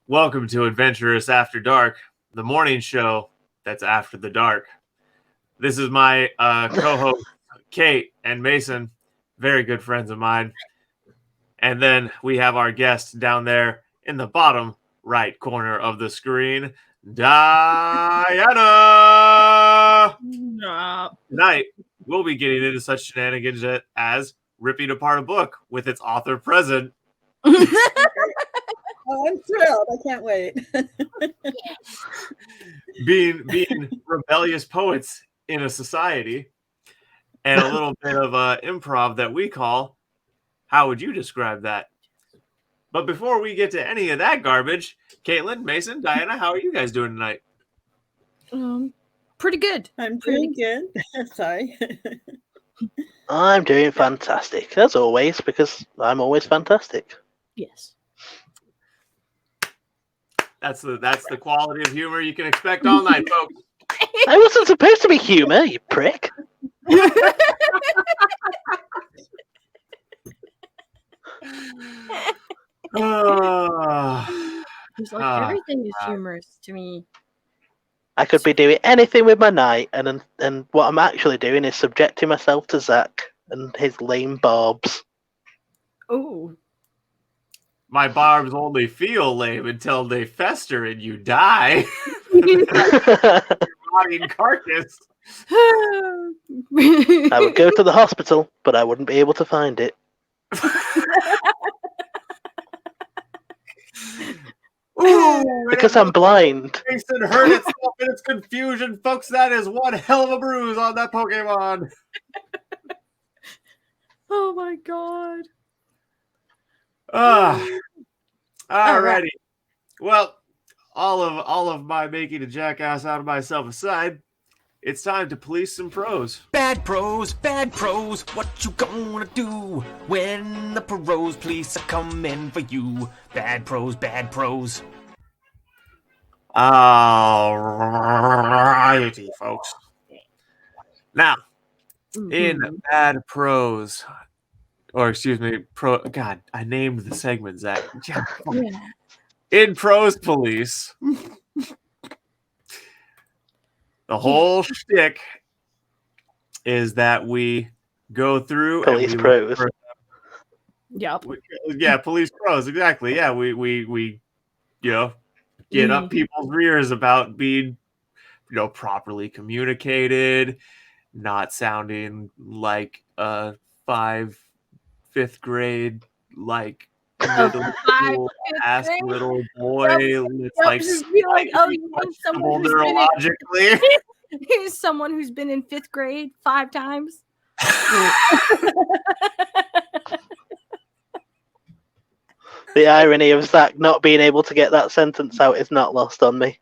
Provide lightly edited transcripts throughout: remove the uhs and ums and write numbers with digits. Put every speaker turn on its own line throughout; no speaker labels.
Welcome to Adventurous After Dark, the morning show that's after the dark. This is my co-host, Kate and Mason, very good friends of mine. And then we have our guest down there in the bottom right corner of the screen, Dianne! Tonight, we'll be getting into such shenanigans as ripping apart a book with its author present.
Oh, I'm thrilled. I can't wait.
being rebellious poets in a society, and a little bit of improv that we call, how would you describe that? But before we get to any of that garbage, Caitlin, Mason, Diana, how are you guys doing tonight?
Pretty good.
I'm pretty good. Sorry.
I'm doing fantastic, as always, because I'm always fantastic.
Yes.
That's the quality of humor you can expect all night, folks.
I wasn't supposed to be humor, you prick.
It's like everything is humorous to me.
I could be doing anything with my night, and what I'm actually doing is subjecting myself to Zach and his lame barbs.
Oh.
My barbs only feel lame until they fester and you die. Rotting carcass.
I would go to the hospital, but I wouldn't be able to find it.
Ooh,
because I'm blind.
Jason hurt itself in its confusion, folks. That is one hell of a bruise on that Pokemon.
Oh my god.
Alrighty. Well, all of my making a jackass out of myself aside, it's time to police some pros.
Bad pros, what you gonna do when the pros police are coming for you? Bad pros.
Alrighty, folks. Now, in bad pros, or excuse me, God, I named the segment, Zach. Yeah. In Pros Police, the whole shtick is that we go through
police
and
pros.
Yep.
Police pros, exactly. Yeah, we get up people's rears about being, properly communicated, not sounding like a fifth grade little boy. It's neurologically.
He's someone who's been in 5th grade 5 times.
The irony of Zach not being able to get that sentence out is not lost on me.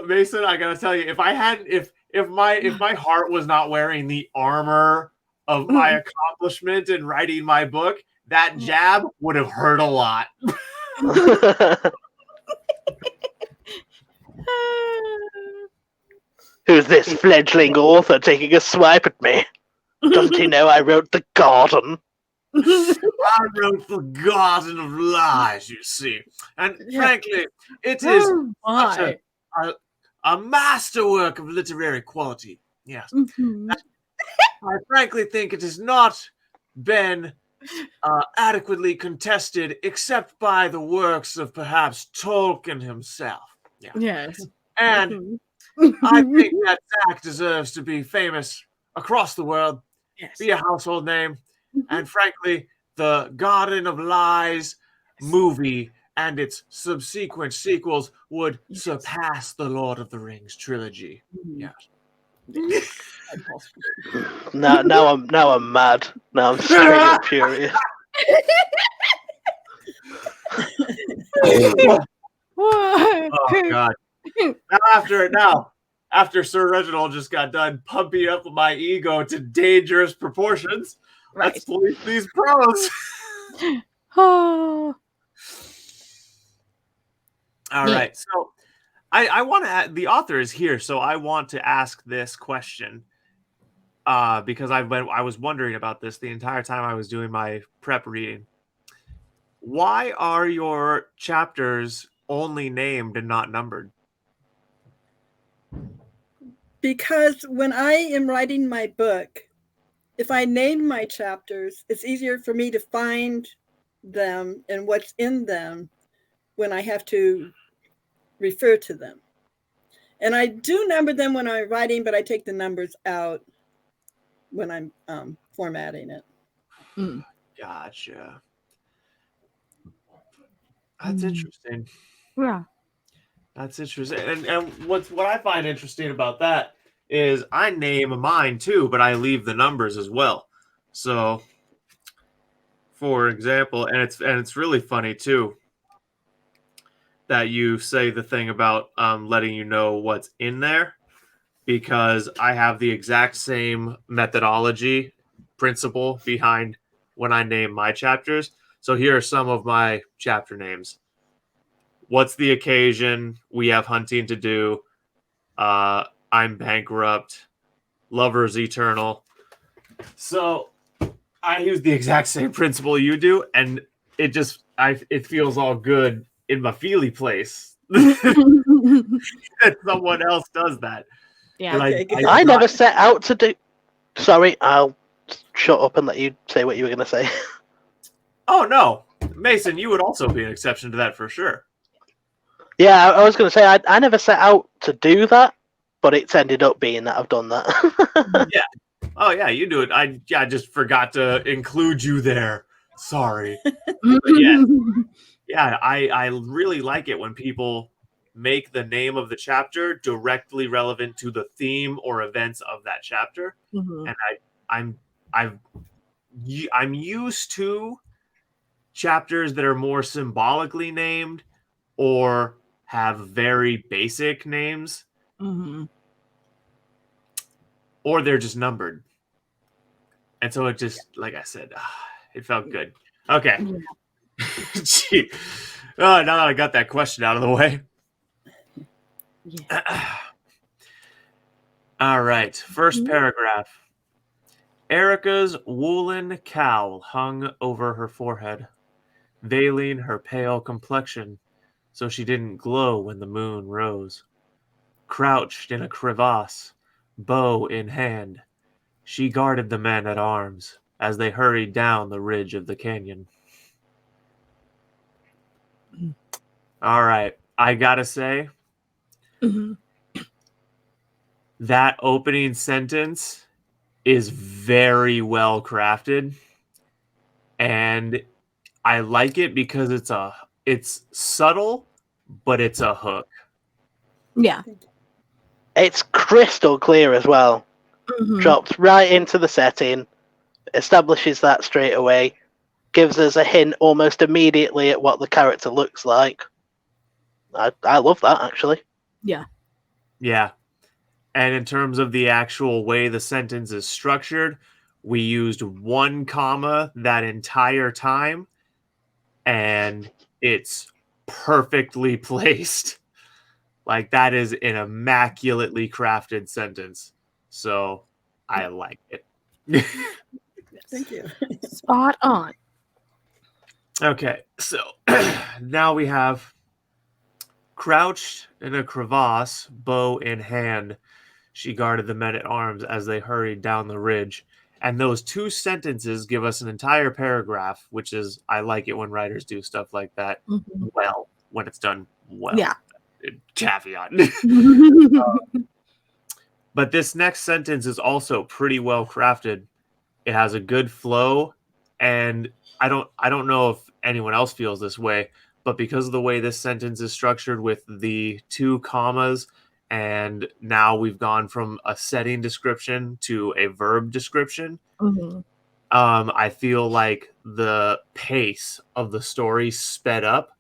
Mason, I gotta tell you, if my heart was not wearing the armor of my accomplishment in writing my book, that jab would have hurt a lot.
Who's this fledgling author taking a swipe at me? Doesn't he know I wrote The Garden?
I wrote The Garden of Lies, you see. And frankly, it is such a masterwork of literary quality. Yes. I frankly think it has not been adequately contested except by the works of perhaps Tolkien himself. Yeah.
Yes.
And I think that Zach deserves to be famous across the world, be a household name. And frankly, the Garden of Lies movie and its subsequent sequels would surpass the Lord of the Rings trilogy. Yes.
Now I'm mad. Now I'm straight up furious.
Oh God! After Sir Reginald just got done pumping up my ego to dangerous proportions, let's police these pros. All right, so I want to. The author is here, so I want to ask this question. Because I was wondering about this the entire time I was doing my prep reading. Why are your chapters only named and not numbered?
Because when I am writing my book, if I name my chapters, it's easier for me to find them and what's in them when I have to refer to them. And I do number them when I'm writing, but I take the numbers out when I'm formatting it.
Gotcha. That's interesting.
Yeah.
That's interesting. And what I find interesting about that is I name mine too, but I leave the numbers as well. So, for example, and it's really funny too that you say the thing about letting you know what's in there, because I have the exact same methodology principle behind when I name my chapters. So here are some of my chapter names. What's the occasion? We have hunting to do. I'm bankrupt. Lovers eternal. So I use the exact same principle you do, and it feels all good in my feely place that someone else does that.
Yeah.
I never set out to do. Sorry, I'll shut up and let you say what you were going to say.
Oh no, Mason, you would also be an exception to that for sure.
Yeah, I was going to say I never set out to do that, but it's ended up being that I've done that.
Yeah. Oh yeah, you do it. I just forgot to include you there. Sorry. But yeah, I really like it when people make the name of the chapter directly relevant to the theme or events of that chapter. And I'm used to chapters that are more symbolically named or have very basic names, or they're just numbered. And so it just, like I said, it felt good. Okay. Gee. Now that I got that question out of the way. All right. First paragraph. Erica's woolen cowl hung over her forehead, veiling her pale complexion so she didn't glow when the moon rose. Crouched in a crevasse, bow in hand, she guarded the men at arms as they hurried down the ridge of the canyon. All right, I gotta say, that opening sentence is very well crafted, and I like it because it's subtle, but it's a hook.
Yeah.
It's crystal clear as well. Drops right into the setting, establishes that straight away, gives us a hint almost immediately at what the character looks like. I love that, actually.
Yeah.
Yeah. And in terms of the actual way the sentence is structured, we used 1 comma that entire time, and it's perfectly placed. Like, that is an immaculately crafted sentence. So I like it.
Thank you.
Spot on.
Okay, so now we have crouched in a crevasse, bow in hand. She guarded the men at arms as they hurried down the ridge. And those 2 sentences give us an entire paragraph, which is, I like it when writers do stuff like that well, when it's done well.
Yeah.
Caveat. But this next sentence is also pretty well crafted. It has a good flow, and I don't know if anyone else feels this way, but because of the way this sentence is structured with the 2 commas, and now we've gone from a setting description to a verb description, I feel like the pace of the story sped up.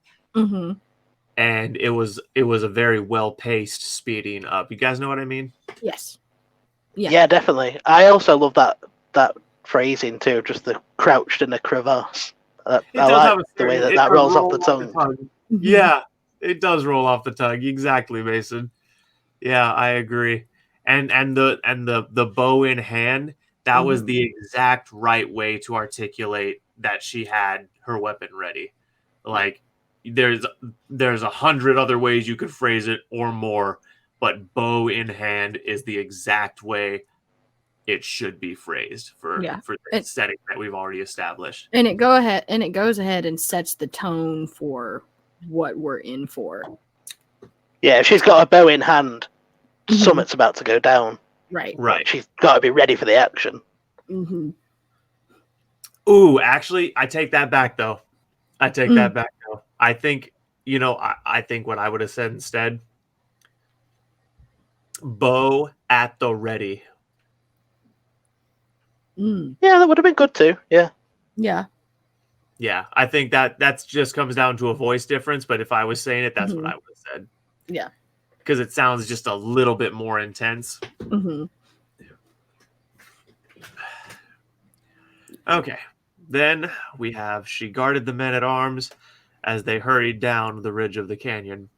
And it was a very well-paced speeding up. You guys know what I mean?
Yes.
Yeah, definitely. I also love that phrasing too, just the crouched in a crevasse. I like the way that rolls off the tongue.
Yeah. It does roll off the tongue. Exactly, Mason. Yeah, I agree. And the bow in hand, that was the exact right way to articulate that she had her weapon ready. Like there's 100 other ways you could phrase it or more, but bow in hand is the exact way it should be phrased for the setting that we've already established.
And it goes ahead and sets the tone for what we're in for.
Yeah, if she's got a bow in hand, something's about to go down.
Right.
She's got to be ready for the action.
Mm-hmm.
Ooh, actually, I take that back though. I think, I think what I would have said instead, bow at the ready.
Mm.
Yeah, that would have been good too. Yeah.
Yeah, I think that just comes down to a voice difference, but if I was saying it, that's what I would have said.
Yeah.
Because it sounds just a little bit more intense. Okay. Then we have, she guarded the men at arms as they hurried down the ridge of the canyon.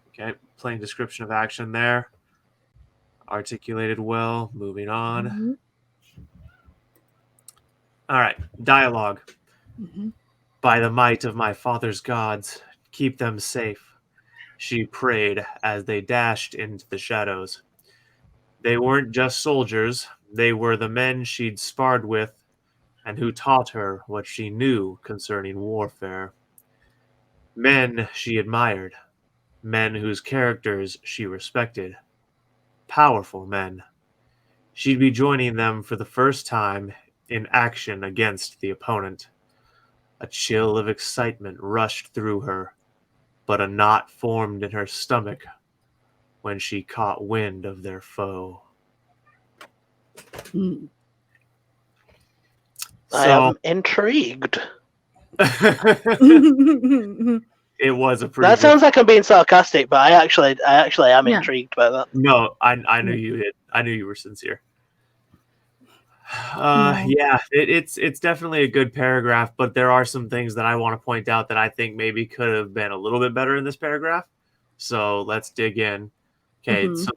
Okay, plain description of action there. Articulated well. Moving on. All right, dialogue. By the might of my father's gods, keep them safe, she prayed as they dashed into the shadows. They weren't just soldiers, they were the men she'd sparred with and who taught her what she knew concerning warfare. Men she admired, men whose characters she respected. Powerful men. She'd be joining them for the first time in action against the opponent. A chill of excitement rushed through her, but a knot formed in her stomach when she caught wind of their foe.
I am intrigued.
It was a pretty.
That sounds like I'm being sarcastic, but I actually am intrigued by that.
No, I knew you did. I knew you were sincere. Yeah, it's definitely a good paragraph, but there are some things that I want to point out that I think maybe could have been a little bit better in this paragraph. So let's dig in. Okay, so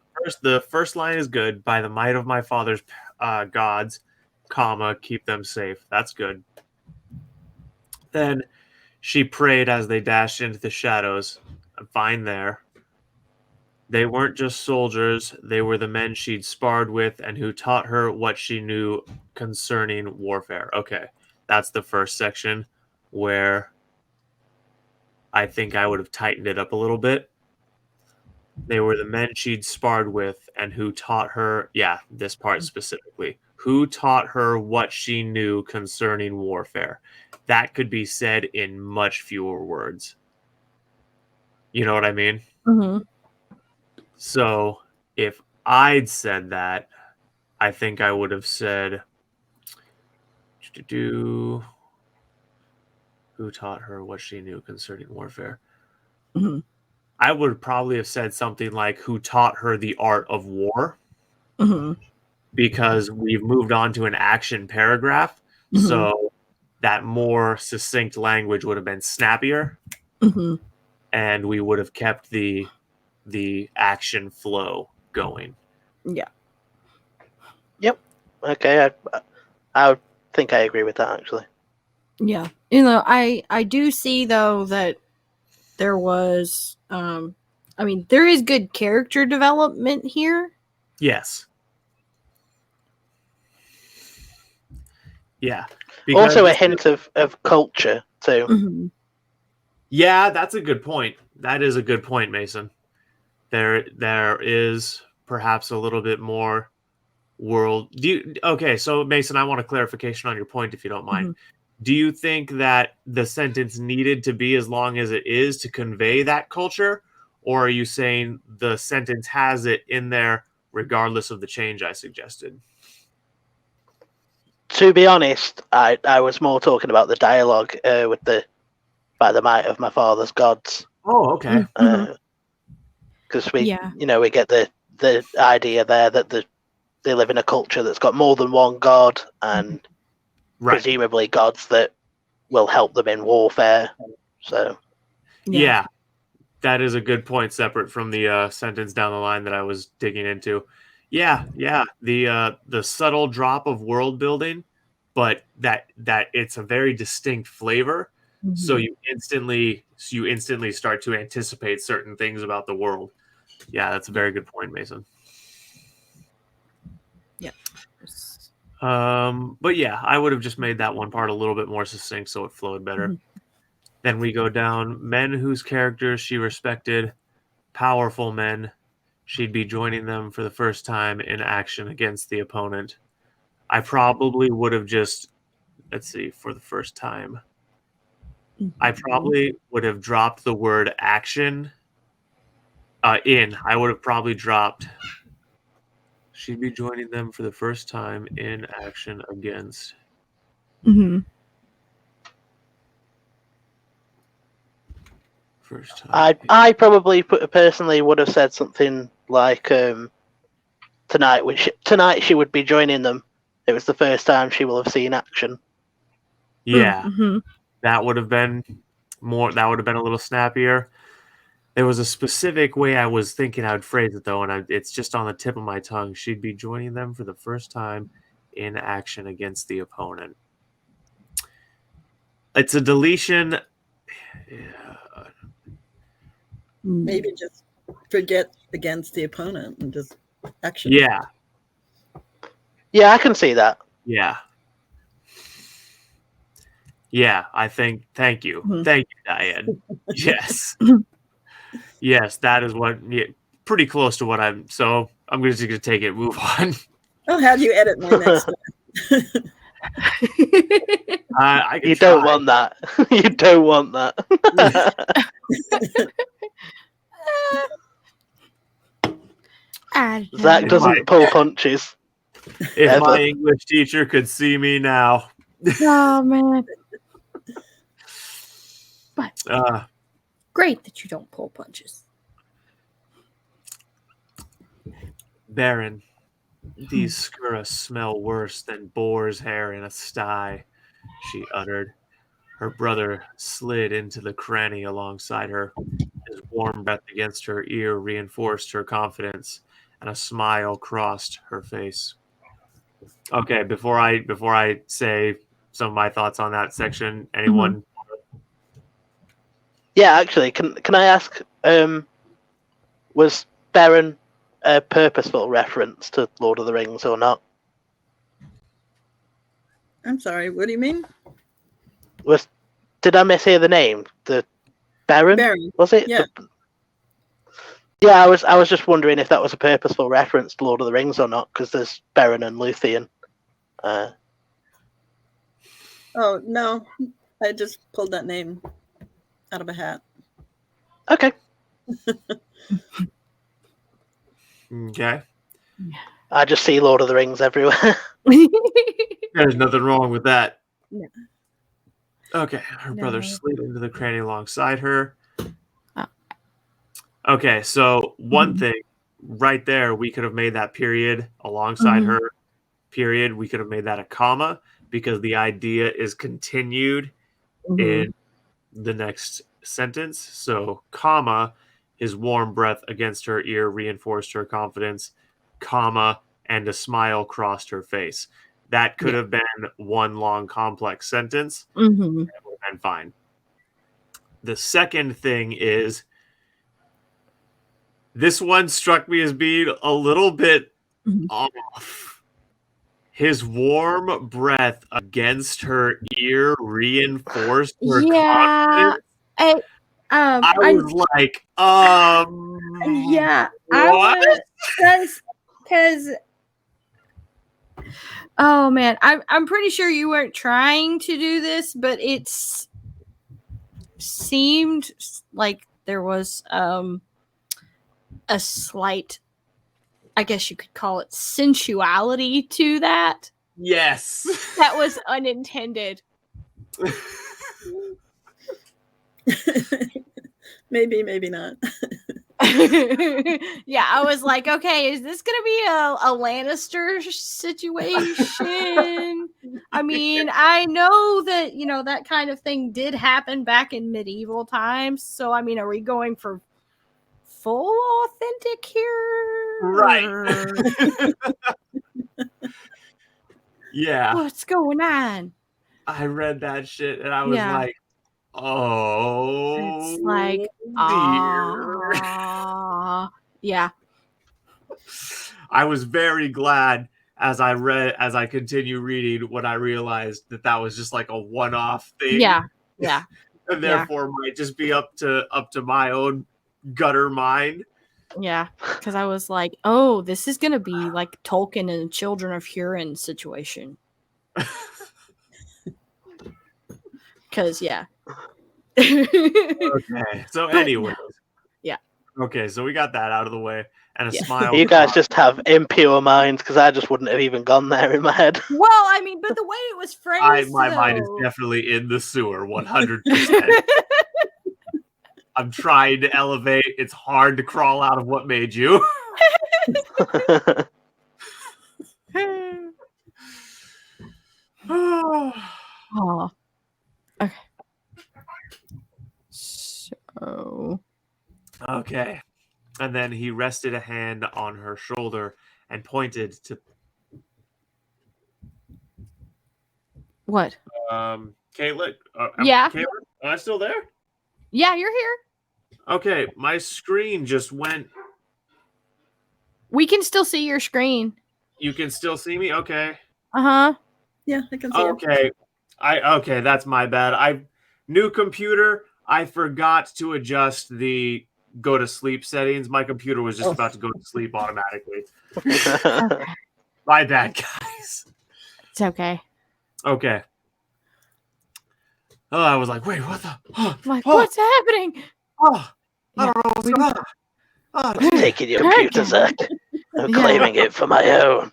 the first line is good. By the might of my father's gods, comma, keep them safe. That's good. Then she prayed as they dashed into the shadows. I'm fine there. They weren't just soldiers, they were the men she'd sparred with and who taught her what she knew concerning warfare. Okay, that's the first section where I think I would have tightened it up a little bit. They were the men she'd sparred with and who taught her, this part specifically, who taught her what she knew concerning warfare. That could be said in much fewer words. You know what I mean? So if I'd said that, I think I would have said, who taught her what she knew concerning warfare? I would probably have said something like, who taught her the art of war? Because we've moved on to an action paragraph. So that more succinct language would have been snappier. And we would have kept the action flow going.
Yeah.
Yep. Okay. I think I agree with that, actually.
Yeah. I do see though that there was there is good character development here.
Yes. Yeah.
Also a hint of culture too.
Yeah, that's a good point. That is a good point, Mason. There is perhaps a little bit more world. Okay, so Mason, I want a clarification on your point, if you don't mind. Do you think that the sentence needed to be as long as it is to convey that culture? Or are you saying the sentence has it in there regardless of the change I suggested?
To be honest, I was more talking about the dialogue with the by the might of my father's gods.
Oh, okay.
Because we get the idea there that they live in a culture that's got more than one god and presumably gods that will help them in warfare. So
yeah, that is a good point, separate from the sentence down the line that I was digging into. Yeah. The subtle drop of world building, but that it's a very distinct flavor.
Mm-hmm.
So you instantly start to anticipate certain things about the world. Yeah, that's a very good point, Mason.
Yeah.
But yeah, I would have just made that one part a little bit more succinct so it flowed better.
Mm-hmm.
Then we go down men whose characters she respected, powerful men. She'd be joining them for the first time in action against the opponent. I probably would have just, let's see, for the first time. I probably would have dropped the word action in. I would have probably dropped, she'd be joining them for the first time in action against.
Mm-hmm.
First time.
I probably personally would have said something like tonight she would be joining them. It was the first time she will have seen action.
Yeah,
Mm-hmm.
that would have been more. That would have been a little snappier. There was a specific way I was thinking I would phrase it though, and it's just on the tip of my tongue. She'd be joining them for the first time in action against the opponent. It's a deletion. Yeah.
Maybe just forget against the opponent and just action.
Yeah.
Yeah, I can see that.
Yeah. Yeah, I think. Thank you.
Mhm.
Thank you, Diane. Yes. Yes, that is what. Yeah, pretty close to what I'm. So I'm just going to take it. Move on.
I'll have you edit my next one.
I can
You
try.
don't want that. You don't want that. Zach doesn't pull punches.
If
ever.
my English teacher could see me now.
Oh man! But great that you don't pull punches.
Baron, these skirras smell worse than boar's hair in a sty, she uttered. Her brother slid into the cranny alongside her. His warm breath against her ear reinforced her confidence, and a smile crossed her face. Okay, before I say some of my thoughts on that section, anyone?
Yeah, actually, can I ask? Was Baron a purposeful reference to Lord of the Rings or not?
I'm sorry, what do you mean?
Did I mishear the name? The Baron?
Baron.
Was it?
Yeah.
Yeah, I was just wondering if that was a purposeful reference to Lord of the Rings or not, because there's Baron and Luthien.
Oh no, I just pulled that name out of a hat.
Okay.
Okay.
I just see Lord of the Rings everywhere.
There's nothing wrong with that.
No.
Okay, her brother
No.
slid into the cranny alongside her.
Oh.
Okay, so one thing right there, we could have made that period alongside her period. We could have made that a comma because the idea is continued in the next sentence. So, comma, his warm breath against her ear reinforced her confidence, comma, and a smile crossed her face. That could have been one long complex sentence. That would have been fine. The second thing is, this one struck me as being a little bit off. His warm breath against her ear reinforced her confidence. I was like,
yeah,
what?
Because oh man, I'm pretty sure you weren't trying to do this, but it seemed like there was a slight, I guess you could call it, sensuality to that.
Yes.
That was unintended.
Maybe not.
Yeah, I was like, okay, is this gonna be a Lannister situation? I mean, I know that, that kind of thing did happen back in medieval times. So, I mean, are we going for full authentic here?
Right. Yeah.
What's going on?
I read that shit and I was like, oh,
it's like,
dear.
Yeah.
I was very glad as I continue reading when I realized that was just like a one-off thing.
Yeah.
And therefore might just be up to my own gutter mind.
Yeah, because I was like, oh, this is gonna be like Tolkien and Children of Hurin situation. Because
Okay. So anyways.
Yeah.
Okay, so we got that out of the way. And a smile.
You guys just have impure minds, because I just wouldn't have even gone there in my head.
Well, I mean, but the way it was phrased,
my mind is definitely in the sewer, 100%. I'm trying to elevate. It's hard to crawl out of what made you.
Oh. Okay. So.
Okay. And then he rested a hand on her shoulder and pointed to.
What?
Caitlin?
Yeah.
Caitlin, am I still there?
Yeah, you're here.
Okay, my screen just went.
We can still see your screen.
You can still see me? Okay.
Uh-huh.
Yeah, I can see it.
Okay. Okay, that's my bad. New computer, I forgot to adjust the go to sleep settings. My computer was just about to go to sleep automatically. My bad, guys.
It's okay.
Okay. Oh, I was like, wait, what the?
What's happening?
I don't know what's going on.
I'm taking your computer, Zach. I'm claiming it for my own.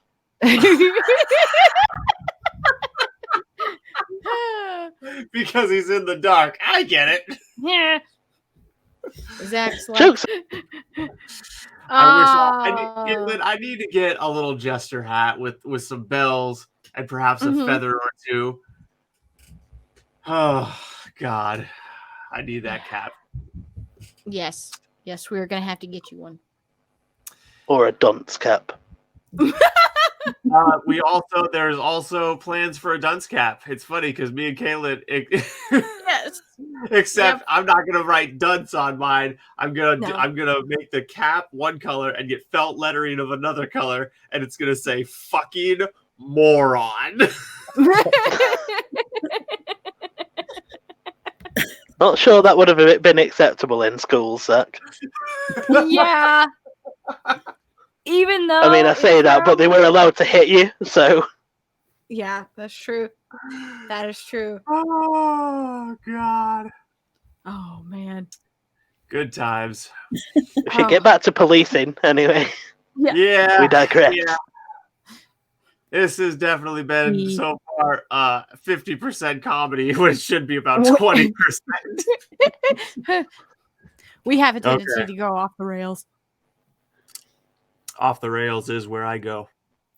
Because he's in the dark. I get it.
Yeah. Zach's like,
Jokes.
I need to get a little jester hat with some bells and perhaps a feather or two. Oh, God. I need that cap.
Yes, we're going to have to get you one.
Or a dunce cap.
There's also plans for a dunce cap. It's funny because me and Caitlin,
yes.
Except I'm not gonna write dunce on mine. I'm gonna make the cap one color and get felt lettering of another color, and it's gonna say "fucking moron."
Not sure that would have been acceptable in schools, Zach.
Yeah. Even though
I mean, I say that, but they were allowed to hit you, so.
Yeah, that's true. That is true.
Oh, God.
Oh, man.
Good times.
We should get back to policing, anyway.
Yeah.
We digress.
Yeah. This has definitely been, so far, 50% comedy, when it should be about 20%.
We have a tendency to go off the rails.
Off the rails is where I go.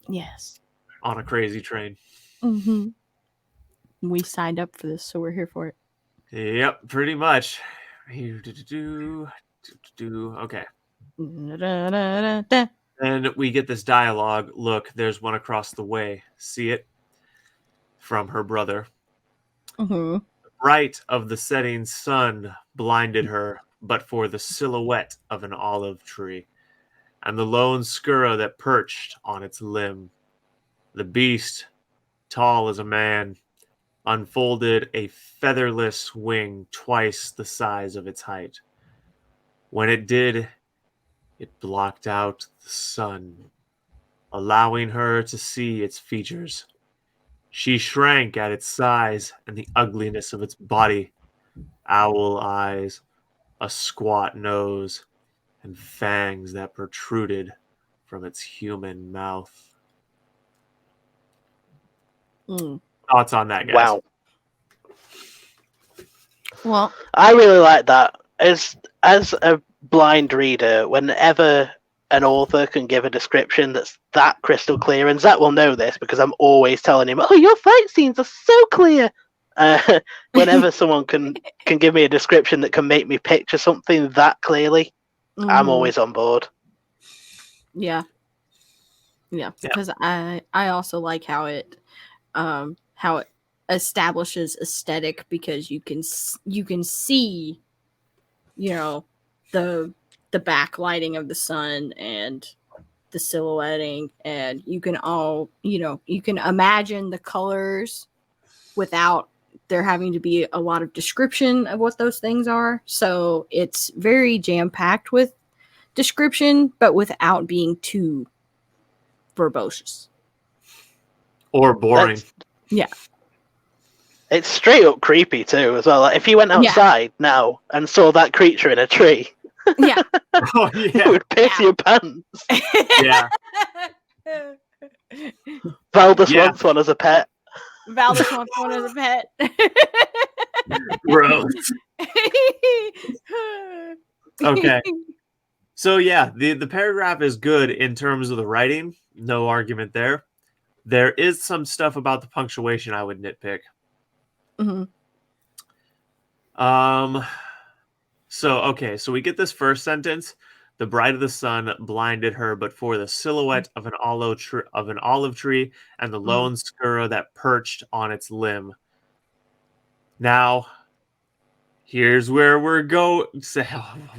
Yes.
On a crazy train.
Mm-hmm. We signed up for this, so we're here for it.
Yep, pretty much. Okay. And we get this dialogue. Look, there's one across the way. See it? From her brother.
Mm-hmm.
The bright of the setting sun blinded her, but for the silhouette of an olive tree, and the lone skura that perched on its limb. The beast, tall as a man, unfolded a featherless wing twice the size of its height. When it did, it blocked out the sun, allowing her to see its features. She shrank at its size and the ugliness of its body. Owl eyes, a squat nose, and fangs that protruded from its human mouth. Thoughts on that, guys?
Wow.
Well,
I really like that. As a blind reader, whenever an author can give a description that's that crystal clear, and Zach will know this because I'm always telling him, "Oh, your fight scenes are so clear." Whenever someone can give me a description that can make me picture something that clearly, I'm always on board.
Yeah, because I also like how it establishes aesthetic, because you can see, the backlighting of the sun and the silhouetting, and you can you can imagine the colors without there having to be a lot of description of what those things are. So it's very jam-packed with description, but without being too verbose
or boring.
It's straight up creepy too, as well. Like, if you went outside now and saw that creature in a tree,
Oh
you would piss your pants.
Yeah.
Valdus wants one as a pet.
Valdus wants one as a pet.
Gross. Okay. So yeah, the paragraph is good in terms of the writing. No argument there. There is some stuff about the punctuation I would nitpick. So we get this first sentence. The bright of the sun blinded her, but for the silhouette of an olive tree and the lone skurra that perched on its limb. Now, here's where we're going.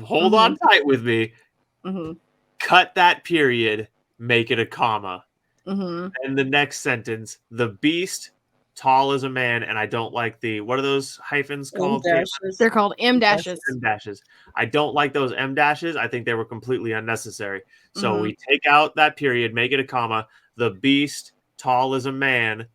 Hold on tight with me. Cut that period. Make it a comma. And the next sentence: the beast, tall as a man, and I don't like what are those hyphens called?
They're called M dashes.
M dashes. I don't like those M dashes. I think they were completely unnecessary. So we take out that period, make it a comma. The beast, tall as a man.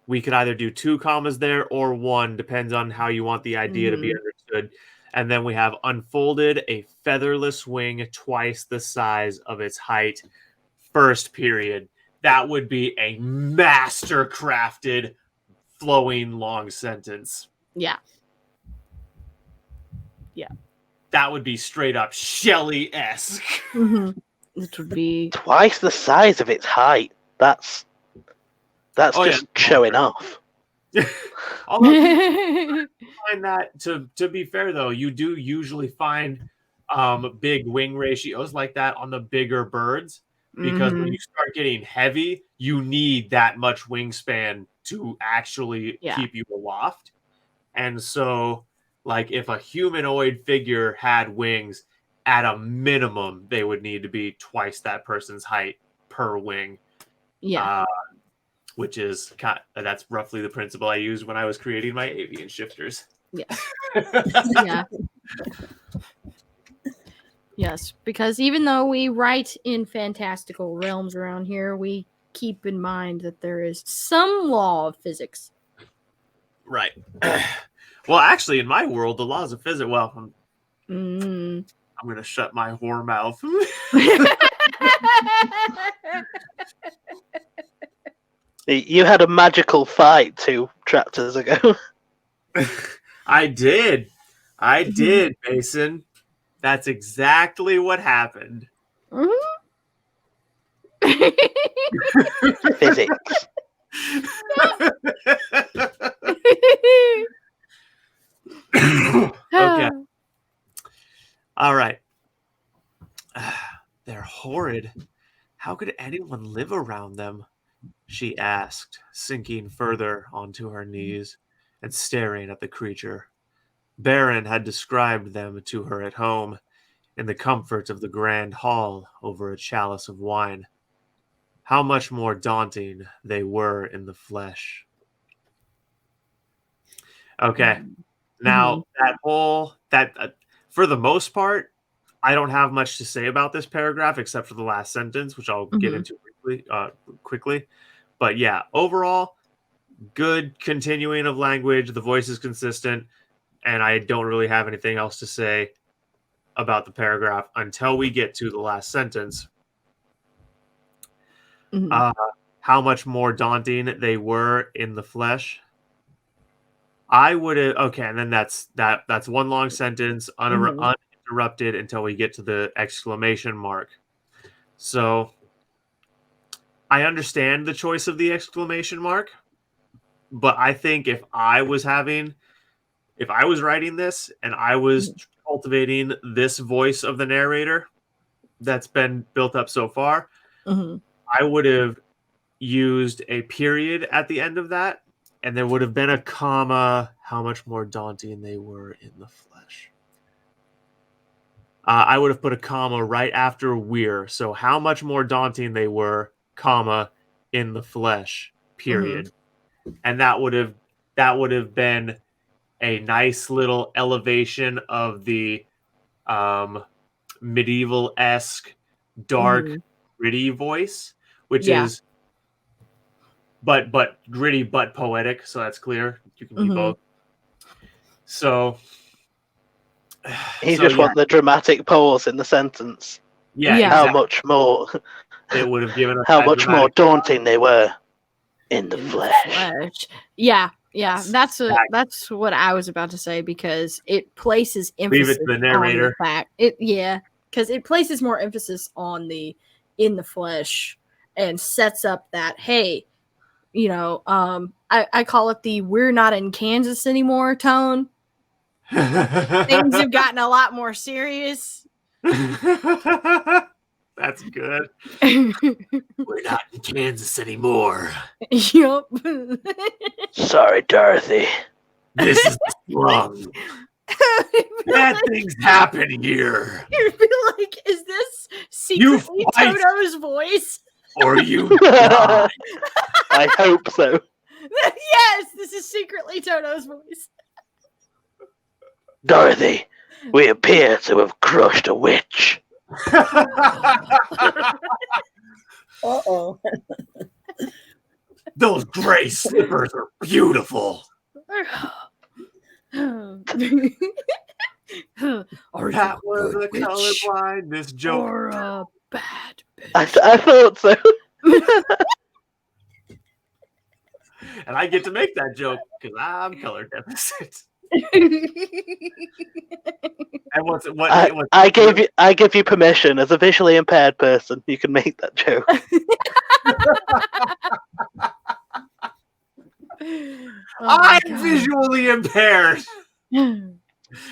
We could either do 2 commas there or 1, depends on how you want the idea to be understood. And then we have unfolded a featherless wing twice the size of its height. First period. That would be a master crafted, flowing long sentence.
Yeah.
That would be straight up Shelley-esque.
It would be
twice the size of its height. That's just showing off.
Although I find that to be fair though, you do usually find big wing ratios like that on the bigger birds, because when you start getting heavy, you need that much wingspan to actually keep you aloft. And so, like, if a humanoid figure had wings, at a minimum, they would need to be twice that person's height per wing. Which is that's roughly the principle I used when I was creating my avian shifters.
Yes, because even though we write in fantastical realms around here, we keep in mind that there is some law of physics.
Right. Well, actually, in my world, the laws of physics. Well, I'm going to shut my whore mouth.
You had a magical fight 2 chapters ago.
I did, Mason. That's exactly what happened.
Physics.
Okay. All right. They're horrid. How could anyone live around them? She asked, sinking further onto her knees and staring at the creature. Baron had described them to her at home, in the comfort of the grand hall over a chalice of wine. How much more daunting they were in the flesh. Okay. Now, for the most part, I don't have much to say about this paragraph except for the last sentence, which I'll get into quickly. But yeah, overall, good continuing of language. The voice is consistent, and I don't really have anything else to say about the paragraph until we get to the last sentence. How much more daunting they were in the flesh. I would have and then that's one long sentence, uninterrupted until we get to the exclamation mark. So I understand the choice of the exclamation mark, but I think if I was having if I was writing this and I was cultivating this voice of the narrator that's been built up so far, I would have used a period at the end of that, and there would have been a comma, how much more daunting they were in the flesh. I would have put a comma right after we're, so how much more daunting they were, comma, in the flesh, period. And that would have been a nice little elevation of the medieval-esque, dark, gritty voice, which is but gritty but poetic, so that's clear. You can be both. So
you just want the dramatic pause in the sentence.
Yeah.
How much more
it would have given us
how much more daunting they were in the flesh.
Yeah, that's what I was about to say, because it places emphasis
Leave it to the narrator.
on the fact. Because it places more emphasis on the in the flesh and sets up that, hey, I call it the "we're not in Kansas anymore" tone. Things have gotten a lot more serious.
That's good. We're not in Kansas anymore.
Yup.
Sorry, Dorothy.
This is wrong. Bad things happen here.
You'd be like, is this secretly Toto's voice?
Or you die.
I hope so.
Yes, this is secretly Toto's voice.
Dorothy, we appear to have crushed a witch.
Uh-oh.
Those gray slippers are beautiful.
Are
That was a colorblindness joke.
or a bad bitch?
I thought so.
And I get to make that joke because I'm color deficit. And
I give you permission as a visually impaired person. You can make that joke.
I'm visually impaired.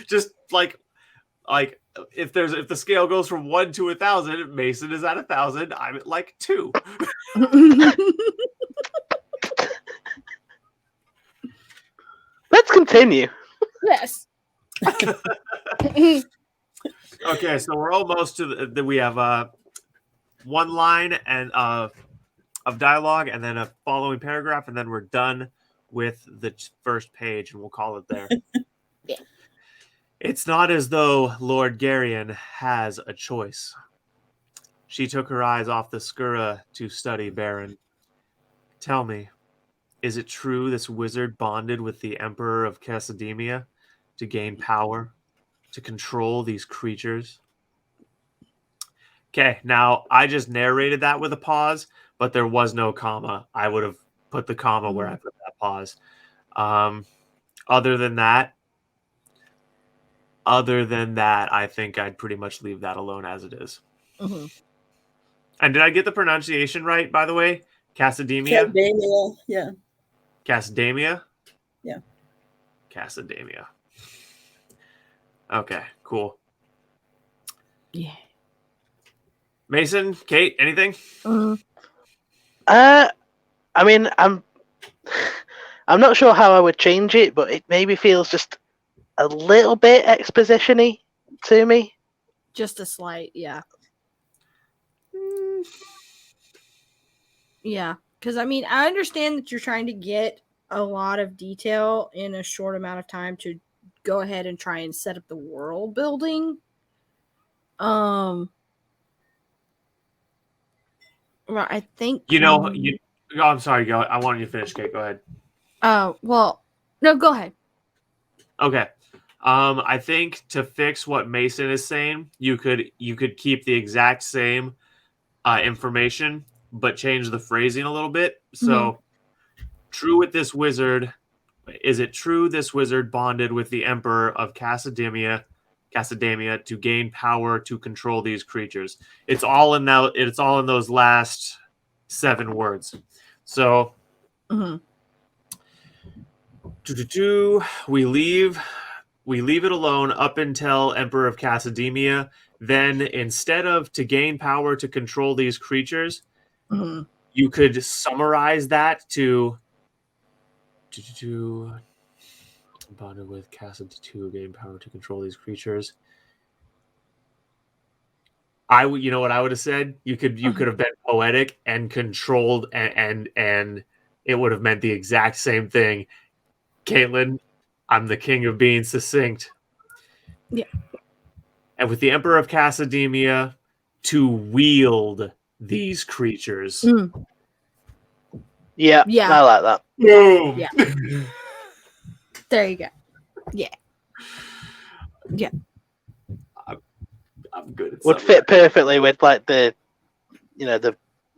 Just like if the scale goes from 1 to 1,000, Mason is at 1,000. I'm at like 2.
Let's continue.
Yes.
Okay, so we're almost to we have one line and of dialogue, and then a following paragraph, and then we're done with the first page, and we'll call it there.
Yeah.
It's not as though Lord Garyon has a choice. She took her eyes off the Skura to study Baron. Tell me, is it true this wizard bonded with the Emperor of Casademia to gain power, to control these creatures? Okay, now I just narrated that with a pause, but there was no comma. I would have put the comma where I put that pause. Other than that, I think I'd pretty much leave that alone as it is.
Mm-hmm.
And did I get the pronunciation right, by the way? Casademia?
Casademia, yeah.
Casademia?
Yeah.
Casademia. Okay, cool.
Yeah.
Mason, Kate, anything?
I mean, I'm not sure how I would change it, but it maybe feels just a little bit exposition-y to me.
Just a slight, yeah. Yeah, because I mean, I understand that you're trying to get a lot of detail in a short amount of time to go ahead and try and set up the world building. Well, I think
I'm sorry, go. I wanted you to finish, Kate. Go ahead.
Well, no, go ahead.
Okay. I think to fix what Mason is saying, you could keep the exact same information, but change the phrasing a little bit. So, true with this wizard, is it true this wizard bonded with the Emperor of Casademia to gain power to control these creatures? It's all in those last 7 words. So, We leave it alone up until Emperor of Casademia. Then, instead of to gain power to control these creatures, you could summarize that to bonded with Casad to gain power to control these creatures. You know what I would have said? You could have been poetic and controlled, and it would have meant the exact same thing. Caitlin, I'm the king of being succinct.
Yeah.
And with the Emperor of Casademia to wield these creatures.
Yeah, I like that.
Boom.
Yeah. There you go. Yeah. Yeah.
I'm good at
Would fit perfectly with like the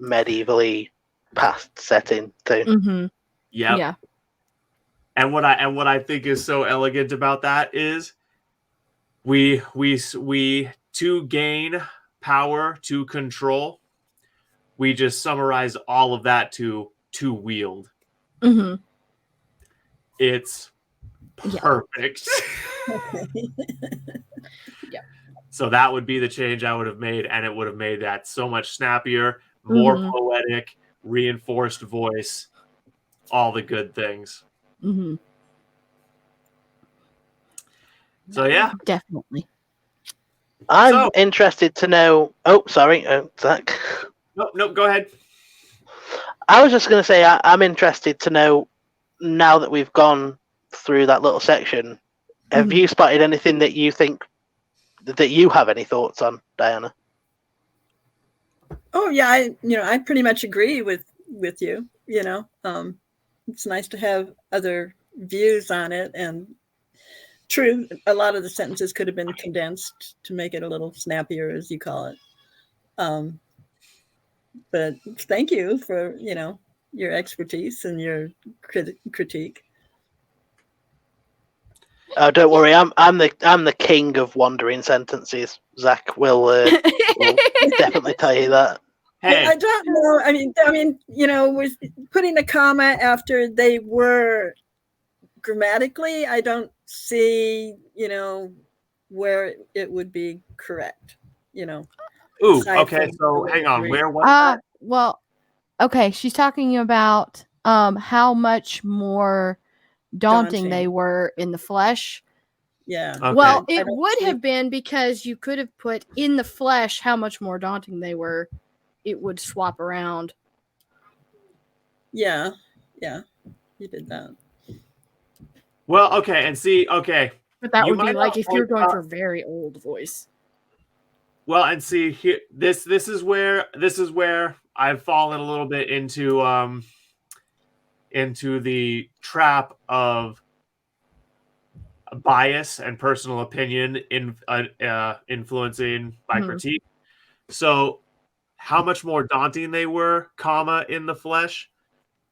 medievally past setting too.
Mm-hmm.
Yep.
Yeah.
And what I think is so elegant about that is we to gain power to control, we just summarize all of that to wield.
Mm-hmm.
It's perfect.
Yeah.
So that would be the change I would have made, and it would have made that so much snappier, more poetic, reinforced voice, all the good things.
Mm-hmm.
So yeah,
definitely.
I'm interested to know. Oh, sorry, Zach.
No, go ahead.
I was just going to say I'm interested to know, now that we've gone through that little section, have you spotted anything that you think that you have any thoughts on, Diana?
Oh yeah, I pretty much agree with you. It's nice to have other views on it, and true, a lot of the sentences could have been condensed to make it a little snappier, as you call it. But thank you for your expertise and your critique.
Oh, don't worry, I'm the king of wandering sentences. Zach will definitely tell you that.
Hey.
I don't know. I mean, with putting a comma after they were grammatically, I don't see, where it would be correct.
Ooh, okay. So hang on. Where was
well, okay. She's talking about how much more daunting they were in the flesh.
Yeah.
Okay.
Well, it would have been, because you could have put in the flesh how much more daunting they were. It would swap around.
Yeah. Yeah. You did that.
Well, okay, and see, okay.
But that would be like if you're going for very old voice.
Well, and see here, this is where I've fallen a little bit into the trap of bias and personal opinion influencing my critique. So, how much more daunting they were, comma, in the flesh.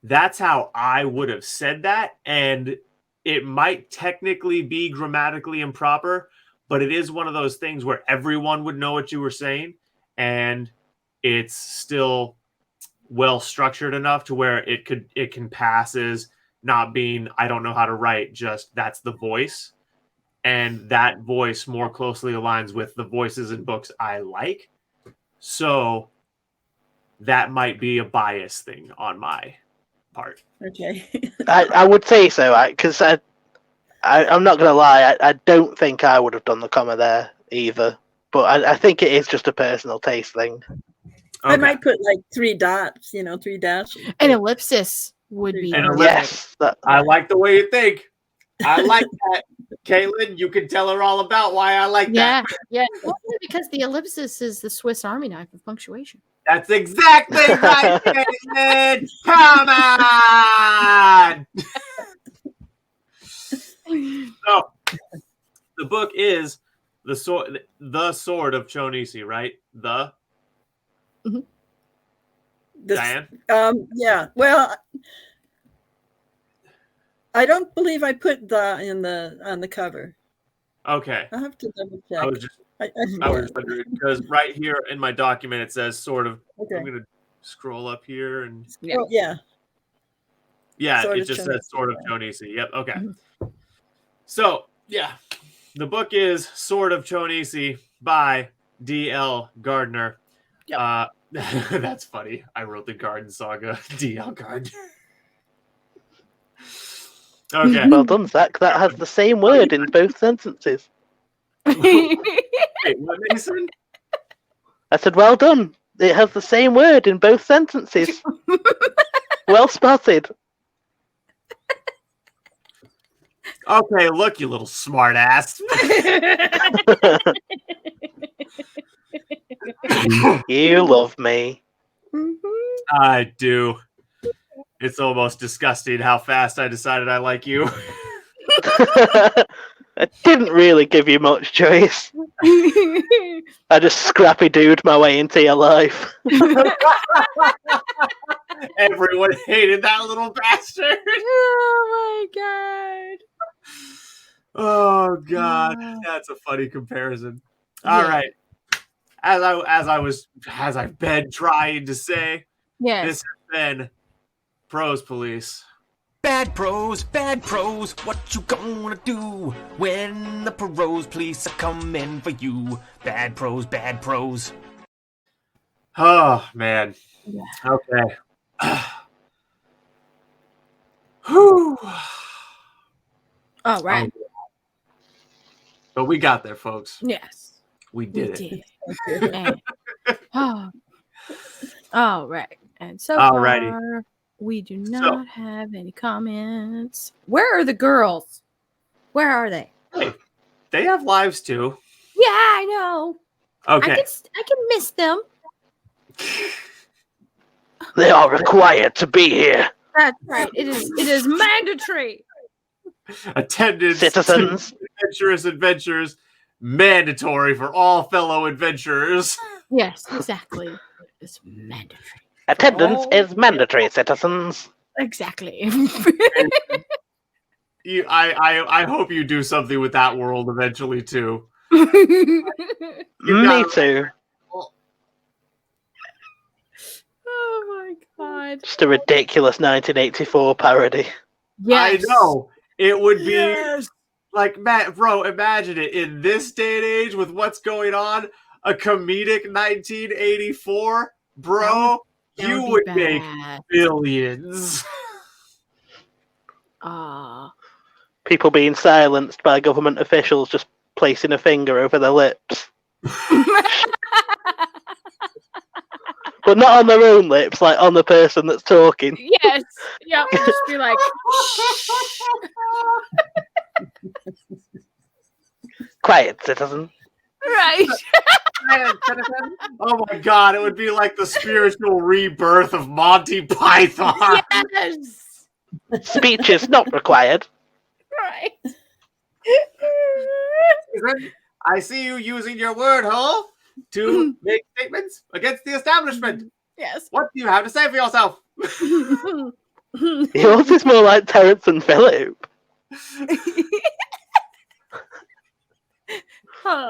That's how I would have said that, and it might technically be grammatically improper, but it is one of those things where everyone would know what you were saying, and it's still well structured enough to where it can pass as not being, I don't know how to write, just that's the voice, and that voice more closely aligns with the voices in books I like. So that might be a bias thing on my part.
Okay.
I would say so, because I'm not going to lie, I don't think I would have done the comma there either, but I think it is just a personal taste thing.
Okay. I might put like 3 dots, 3 dashes.
An ellipsis would be.
Yes.
I like the way you think. I like that. Caitlin, you can tell her all about why I like that.
Yeah. Because the ellipsis is the Swiss Army knife of punctuation.
That's exactly right, Caitlin. Come on. So, the book is the sword of Cho Nisi, right? Diane?
Yeah. Well, I don't believe I put the on the cover.
Okay.
I'll have to double check.
I was just wondering, because right here in my document it says sort of. Okay. I'm going to scroll up here and.
Yeah.
Yeah,
Sword
it
of
just
Cho
says Sword of Cho Nisi. Yep. Okay. So yeah, the book is Sword of Cho Nisi by D.L. Gardner.
Yep.
That's funny. I wrote the Garden Saga. D.L. Gardner. Okay.
Well done, Zach. That has the same word in both sentences.
Wait, what, Mason?
I said, well done. It has the same word in both sentences. Well spotted.
Okay, look, you little smart ass.
You love me.
I do. It's almost disgusting how fast I decided I like you.
I didn't really give you much choice. I just scrappy dude my way into your life.
Everyone hated that little bastard.
Oh my
Oh god,
god.
that's a funny comparison. All right, as I've been trying to say,
Yes.
this has been Prose Police.
Bad prose, what you gonna do when the prose police are coming for you? Bad prose.
Oh man.
Yeah.
Okay. Whew.
All right.
But we got there, folks.
Yes.
We did it.
And, all right. And so
Alrighty.
far, we do not have any comments. Where are the girls? Where are they?
Hey, they have lives too.
Yeah, I know.
Okay.
I can miss them.
They are required to be here.
That's right. It is mandatory.
Attendance
Citizens.
to Adventurous Adventures mandatory for all fellow adventurers.
Yes, exactly. It's mandatory.
Attendance is mandatory, citizens.
Exactly.
I hope you do something with that world eventually too.
Me too.
Oh my god.
Just a ridiculous 1984 parody.
Yes.
I know. It would be like, bro, imagine it in this day and age with what's going on. A comedic 1984, bro, you would make billions.
People being silenced by government officials just placing a finger over their lips. But not on their own lips, like on the person that's talking.
Yes. Yep. Just be like,
Quiet, citizen.
right.
Oh my god, it would be like the spiritual rebirth of Monty Python.
Yes.
Speech is not required.
Right.
I see you using your word hole to make statements against the establishment.
Yes.
What do you have to say for yourself?
Yours is more like Terrence and Phillip.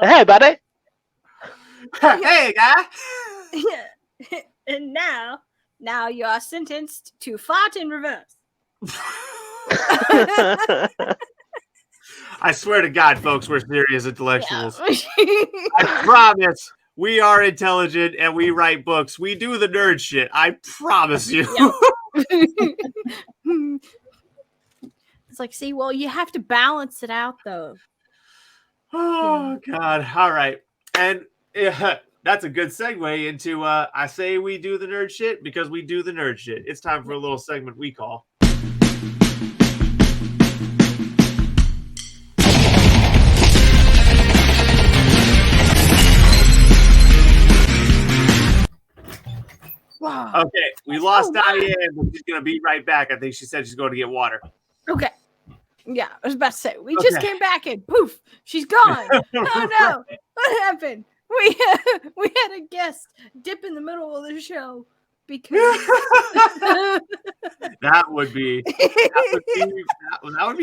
Hey, buddy.
Hey, guy.
And now you are sentenced to fart in reverse.
I swear to God, folks, we're serious intellectuals.
Yeah.
I promise we are intelligent and we write books. We do the nerd shit. I promise you.
It's like, see, well, you have to balance it out, though.
Oh, God. All right. And that's a good segue into I say we do the nerd shit because we do the nerd shit. It's time for a little segment we call
Wow.
Okay, we lost Dianne, but she's going to be right back. I think she said she's going to get water.
Okay. Yeah, I was about to say, we just came back and poof, she's gone. Oh no, what happened? We had a guest dip in the middle of the show because
that would be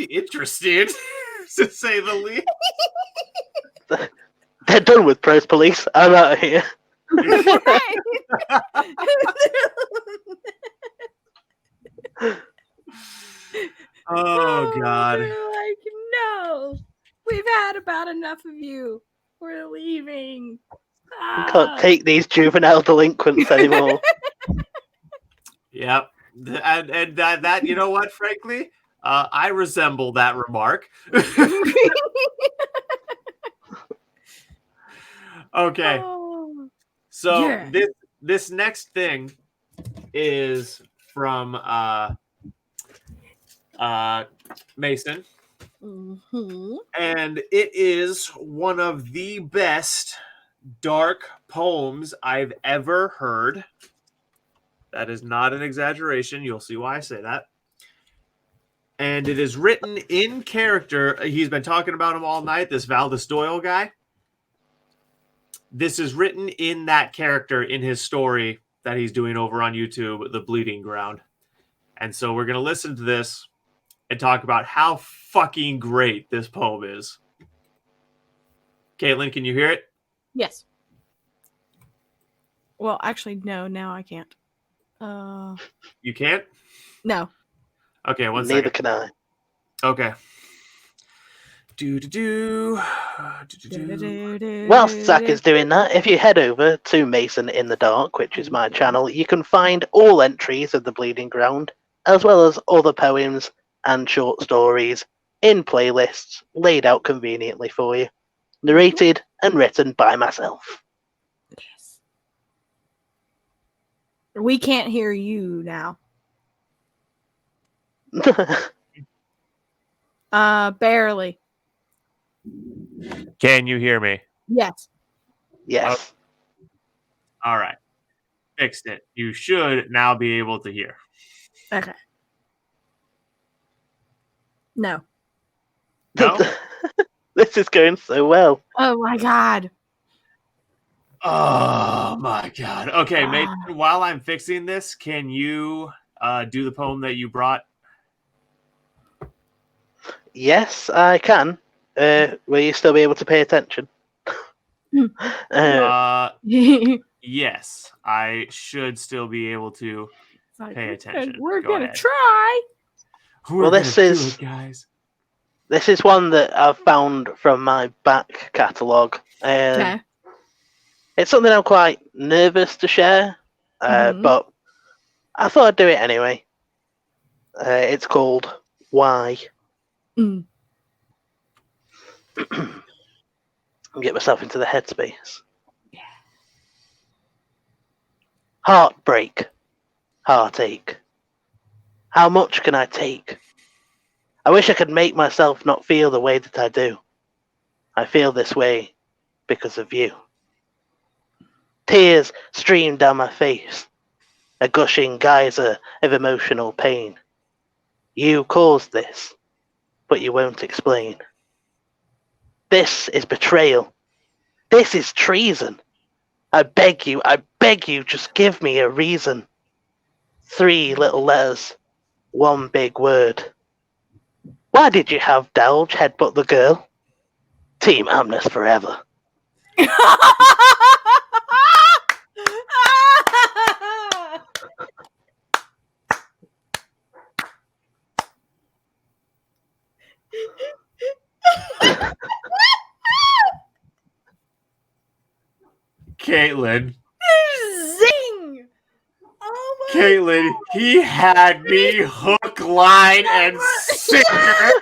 interesting to say the least.
They're done with Prose Police. I'm out of here.
God.
They're like, no, we've had about enough of you. We're leaving.
We can't take these juvenile delinquents anymore.
Yep. And that you know what, frankly, I resemble that remark. Okay.
Oh.
So
Yeah.
this next thing is from Mason.
Mm-hmm.
And it is one of the best dark poems I've ever heard. That is not an exaggeration. You'll see why I say that. And it is written in character. He's been talking about him all night, this Valdez Doyle guy. This is written in that character in his story that he's doing over on YouTube, The Bleeding Ground. And so we're going to listen to this and talk about how fucking great this poem is. Caitlin, can you hear it?
Yes. Well, actually, no. Now I can't.
You can't?
No.
Okay, one
Neither
second.
can I.
Okay.
Whilst Zach is doing that, if you head over to Mason in the Dark, which is my channel, you can find all entries of The Bleeding Ground, as well as other poems and short stories in playlists laid out conveniently for you, narrated and written by myself.
Yes. We can't hear you now. Barely.
Can you hear me?
Yes.
Yes.
All right. Fixed it. You should now be able to hear.
Okay. No.
No?
This is going so well.
Oh my god.
Oh my god. Okay, Mason, while I'm fixing this, can you do the poem that you brought?
Yes, I can. Will you still be able to pay attention?
Yes, I should still be able to pay attention.
We're
Go
gonna
ahead.
try.
We're gonna do it, guys.
This is one that I've found from my back catalogue.
Okay.
It's something I'm quite nervous to share, but I thought I'd do it anyway. It's called Why.
Mm.
And get myself into the headspace. Yeah. Heartbreak. Heartache. How much can I take? I wish I could make myself not feel the way that I do. I feel this way because of you. Tears stream down my face, a gushing geyser of emotional pain. You caused this, but you won't explain. This is betrayal. This is treason. I beg you, just give me a reason. 3 little letters, 1 big word. Why did you have Delge headbutt the girl? Team Amnes forever.
Caitlin.
Zing! Oh my
Caitlin,
God.
he had me hook, line, and sinker.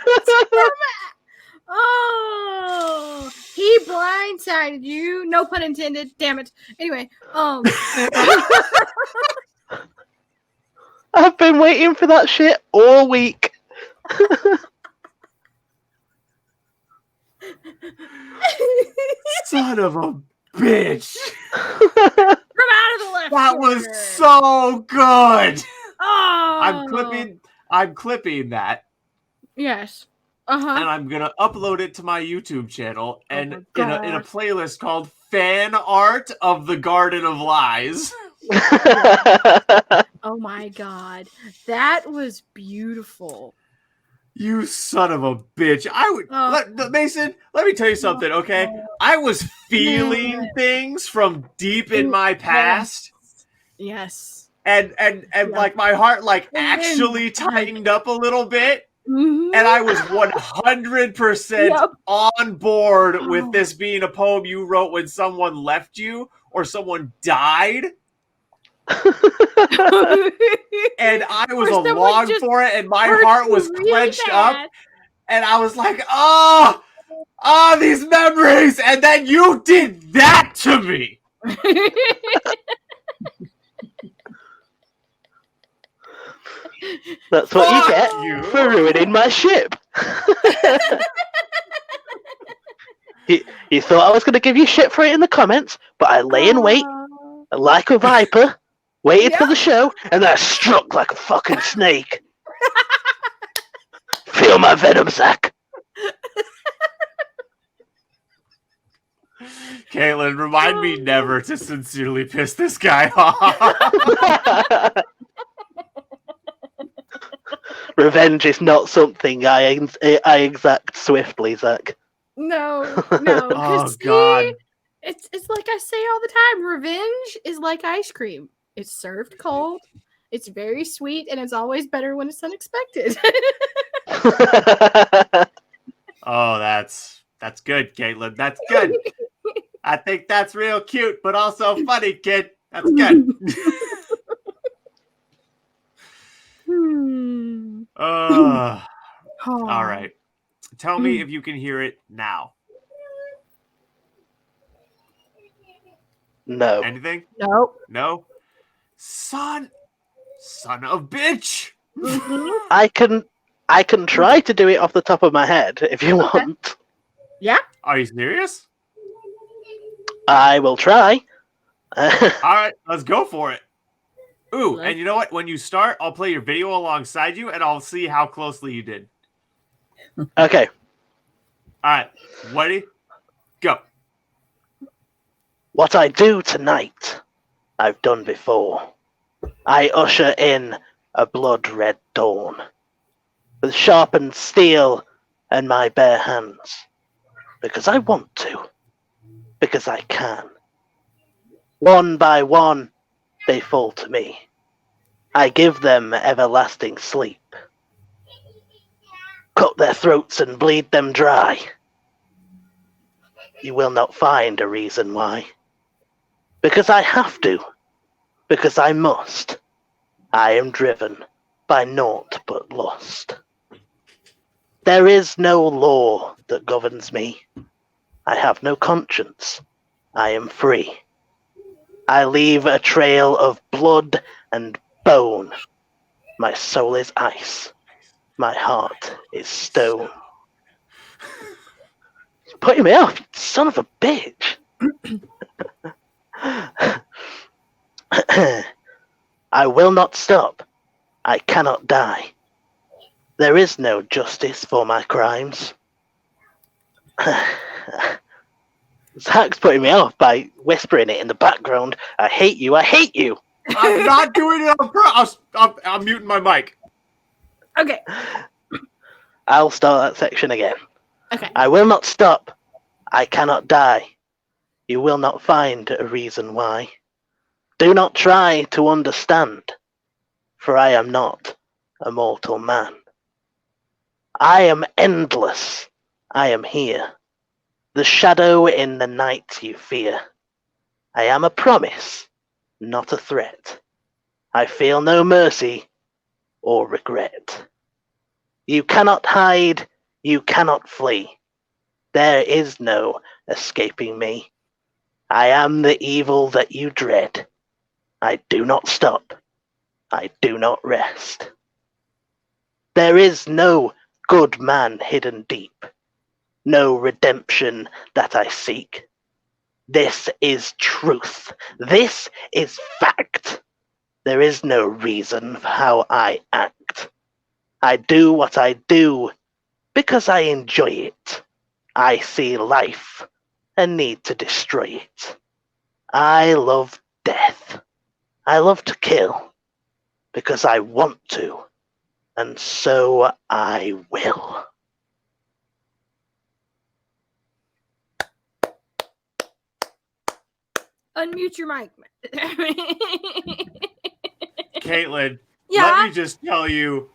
Oh, he blindsided you. No pun intended. Damn it. Anyway,
I've been waiting for that shit all week.
Son of a bitch.
from out of the left.
That was so good.
Oh,
I'm clipping that.
Yes.
And I'm gonna upload it to my YouTube channel and in a playlist called Fan Art of the Garden of Lies.
Oh my God, that was beautiful.
You son of a bitch. Mason, let me tell you something, okay? I was feeling things from deep in my past.
Yes.
And like my heart like actually tightened up a little bit.
Mhm.
And I was 100%
Yep.
on board with this being a poem you wrote when someone left you or someone died. And I was
Or someone
along
just
for it, and my
hurt
heart
you
was
really
clenched
bad.
up, and I was like, oh, these memories, and then you did that to me.
That's what you get
you.
for ruining my ship. You thought I was going to give you shit for it in the comments, but I lay in wait like a viper, waited for the show, and then I struck like a fucking snake. Feel my venom, Zach.
Caitlin, remind me never to sincerely piss this guy off.
Revenge is not something I exact swiftly, Zach.
No.
Oh,
See,
God.
It's like I say all the time. Revenge is like ice cream. It's served cold. It's very sweet, and it's always better when it's unexpected.
Oh, that's good, Caitlin. That's good. I think that's real cute, but also funny, kid. That's good. All right. Tell me if you can hear it now.
No.
Anything?
Nope.
No? Son of bitch.
I can try to do it off the top of my head if you want.
Yeah.
Are you serious?
I will try.
All right, let's go for it. Ooh, and you know what? When you start, I'll play your video alongside you, and I'll see how closely you did.
Okay.
All right, ready? Go.
What I do tonight, I've done before. I usher in a blood-red dawn, with sharpened steel and my bare hands, because I want to, because I can. One by one, they fall to me. I give them everlasting sleep. Cut their throats and bleed them dry. You will not find a reason why. Because I have to. Because I must. I am driven by naught but lust. There is no law that governs me. I have no conscience. I am free. I leave a trail of blood and bone. My soul is ice. My heart is stone. You're putting me off, you son of a bitch. I will not stop. I cannot die. There is no justice for my crimes. Zach's putting me off by whispering it in the background. I hate you, I hate you.
I'm not doing it on purpose. I'm muting my mic.
Okay.
I'll start that section again.
Okay.
I will not stop. I cannot die. You will not find a reason why. Do not try to understand, for I am not a mortal man. I am endless. I am here. The shadow in the night you fear. I am a promise, not a threat. I feel no mercy or regret. You cannot hide, you cannot flee. There is no escaping me. I am the evil that you dread. I do not stop. I do not rest. There is no good man hidden deep. No redemption that I seek. This is truth. This is fact. There is no reason for how I act. I do what I do because I enjoy it. I see life and need to destroy it. I love death. I love to kill because I want to, and so I will.
Unmute your mic.
Caitlin,
Yeah?
let me just tell you.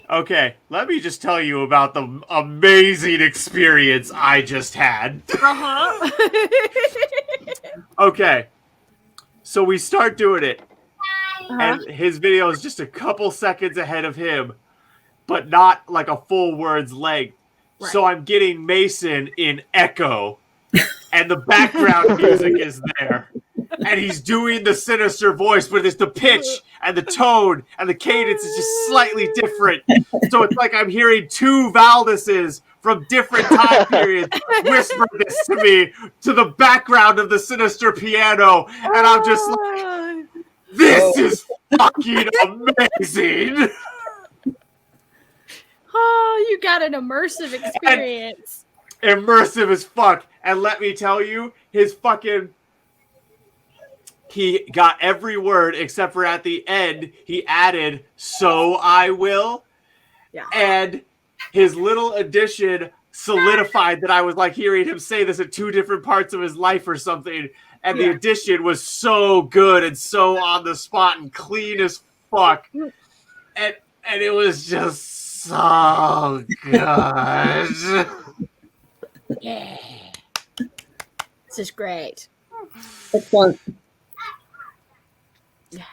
Okay, let me just tell you about the amazing experience I just had. Okay, so we start doing it, and his video is just a couple seconds ahead of him, but not like a full word's length. Right. So I'm getting Mason in echo, and the background music is there. And he's doing the sinister voice, but it's the pitch and the tone and the cadence is just slightly different. So it's like I'm hearing two Valdises from different time periods whisper this to me to the background of the sinister piano. And I'm just like, this is fucking amazing.
Oh, you got an immersive experience.
And immersive as fuck. And let me tell you, he got every word except for at the end, he added, "So I will." Yeah. And his little addition solidified that I was like hearing him say this at two different parts of his life or something. And the addition was so good and so on the spot and clean as fuck. And it was just so good.
Yeah. This is great.
Excellent.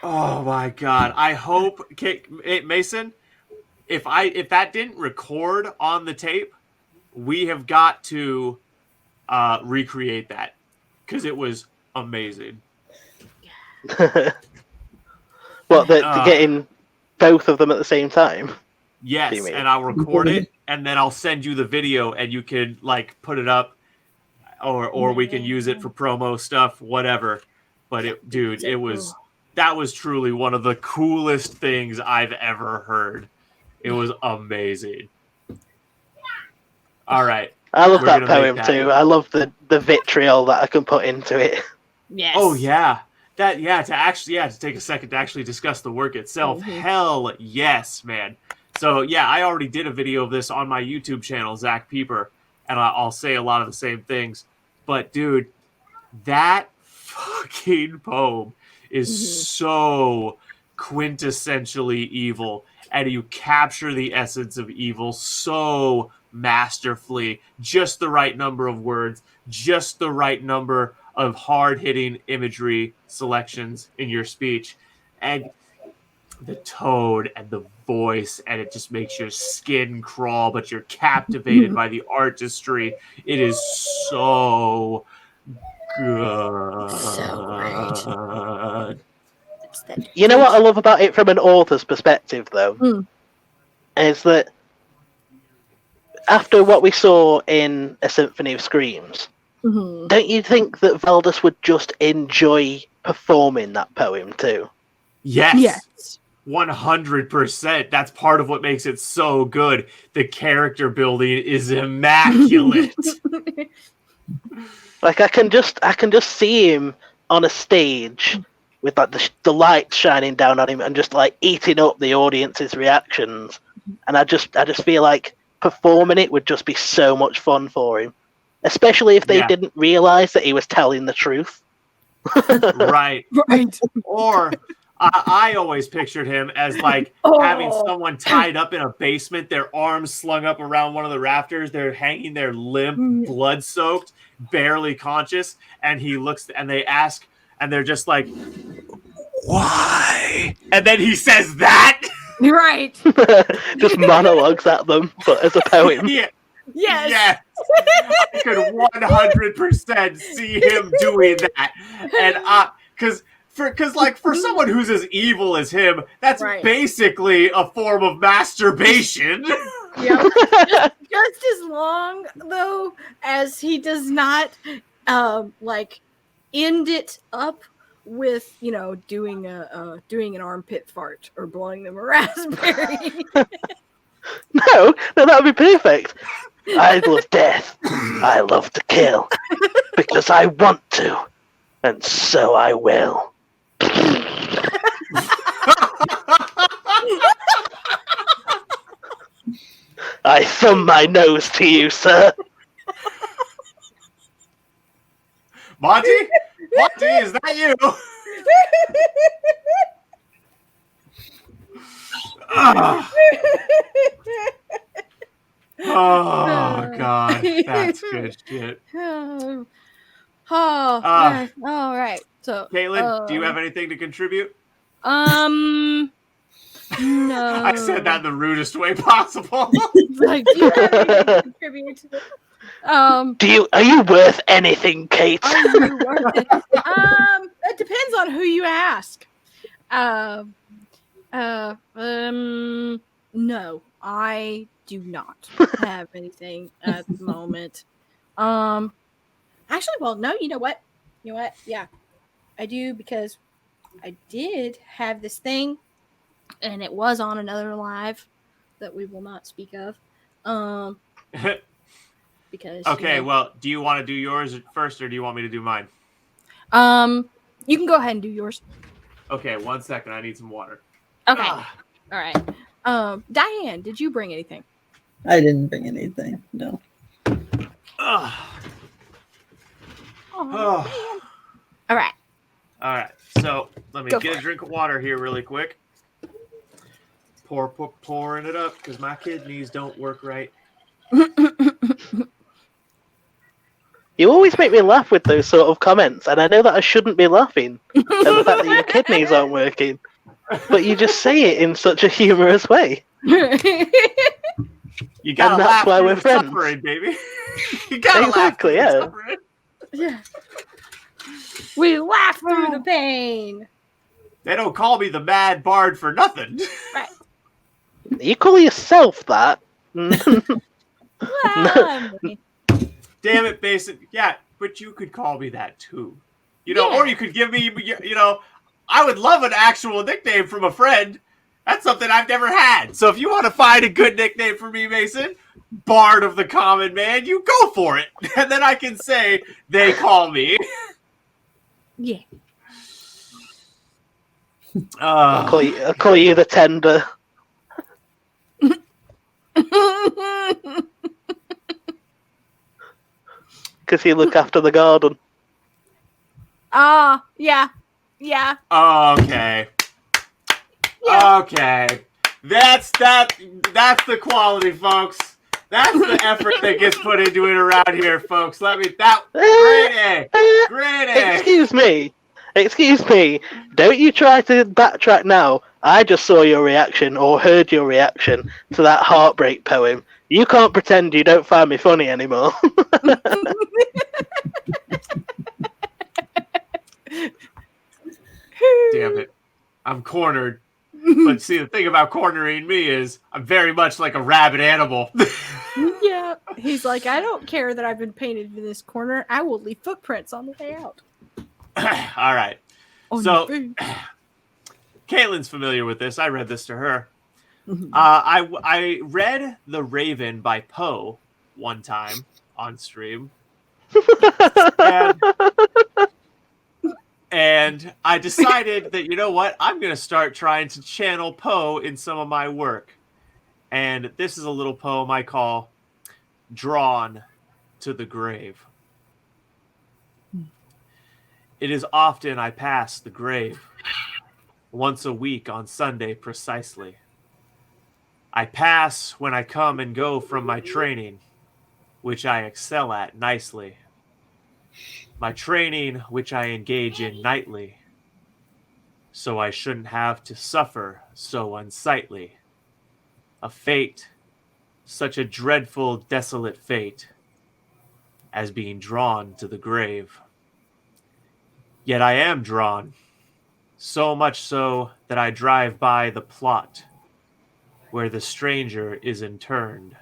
Oh my god! I hope, Mason, if that didn't record on the tape, we have got to recreate that because it was amazing.
What, getting both of them at the same time?
Yes, and I'll record it, and then I'll send you the video, and you can like put it up, or we can use it for promo stuff, whatever. But that was truly one of the coolest things I've ever heard. It was amazing. All right.
I love that poem too. I love the vitriol that I can put into it.
Yes.
Oh yeah. To take a second to actually discuss the work itself. Mm-hmm. Hell yes, man. So yeah, I already did a video of this on my YouTube channel, Zach Pieper, and I'll say a lot of the same things. But dude, that fucking poem is so quintessentially evil, and you capture the essence of evil so masterfully. Just the right number of words, just the right number of hard-hitting imagery selections in your speech, and the tone and the voice, and it just makes your skin crawl, but you're captivated by the artistry. It is so good.
So great.
You know what I love about it from an author's perspective, though? Is that after what we saw in A Symphony of Screams, don't you think that Valdis would just enjoy performing that poem too?
Yes. 100%. That's part of what makes it so good. The character building is immaculate.
Like I can just see him on a stage with like the light shining down on him and just like eating up the audience's reactions. And I just feel like performing it would just be so much fun for him, especially if they didn't realize that he was telling the truth.
Right. Or I always pictured him as like having someone tied up in a basement, their arms slung up around one of the rafters, they're hanging there limp, blood soaked, barely conscious, and he looks and they ask, and they're just like, "Why?" And then he says that.
Right.
Just monologues at them, but as a poem.
Yeah.
Yes.
I could 100% see him doing that. And because for someone who's as evil as him, that's basically a form of masturbation.
Yep. Just as long though as he does not end it up with doing an armpit fart or blowing them a raspberry.
No, that would be perfect. I love death. I love to kill because I want to, and so I will. I thumb my nose to you, sir.
Monty, is that you? Oh God, that's good shit.
All right. So,
Caitlin, do you have anything to contribute?
No.
I said that in the rudest way possible.
Like, do you have anything to contribute to this?
Are you worth anything, Kate?
Are you worth it? It depends on who you ask. No, I do not have anything at the moment. Actually, well, no, you know what? Yeah, I do, because I did have this thing, and it was on another live that we will not speak of. Because
okay, well, do you want to do yours first, or do you want me to do mine?
You can go ahead and do yours.
Okay, 1 second. I need some water.
Okay. All right. Dianne, did you bring anything?
I didn't bring anything. No.
Oh, man. All right.
All right. So let me get a drink of water here really quick. Pouring it up because my kidneys don't work right.
You always make me laugh with those sort of comments, and I know that I shouldn't be laughing at the fact that your kidneys aren't working, but you just say it in such a humorous way.
You gotta
and that's
laugh
why
through
we're
the
friends.
suffering, baby. You gotta
Exactly,
laugh through
yeah.
the suffering.
Yeah. We laugh through the pain.
They don't call me the Mad Bard for nothing.
Right.
You call yourself that?
Damn it, Basin. Yeah, but you could call me that too. You know, or you could give me, you know, I would love an actual nickname from a friend. That's something I've never had. So if you want to find a good nickname for me, Mason, Bard of the Common Man, you go for it. And then I can say, they call me.
Yeah.
I'll call you the Tender. Because you look after the garden.
Yeah.
Okay.
Yeah.
Okay. That's the quality, folks. That's the effort that gets put into it around here, folks. Great A.
Excuse me. Don't you try to backtrack now. I just saw your reaction, or heard your reaction, to that heartbreak poem. You can't pretend you don't find me funny anymore.
Damn it. I'm cornered. But see, the thing about cornering me is I'm very much like a rabid animal.
Yeah. He's like, I don't care that I've been painted in this corner. I will leave footprints on the way out.
All right. So, Caitlin's familiar with this. I read this to her. I read The Raven by Poe one time on stream. And I decided that, you know what? I'm going to start trying to channel Poe in some of my work. And this is a little poem I call Drawn to the Grave. It is often I pass the grave, once a week on Sunday precisely. I pass when I come and go from my training, which I excel at nicely. My training, which I engage in nightly, so I shouldn't have to suffer so unsightly. A fate, such a dreadful, desolate fate, as being drawn to the grave. Yet I am drawn, so much so that I drive by the plot where the stranger is interned,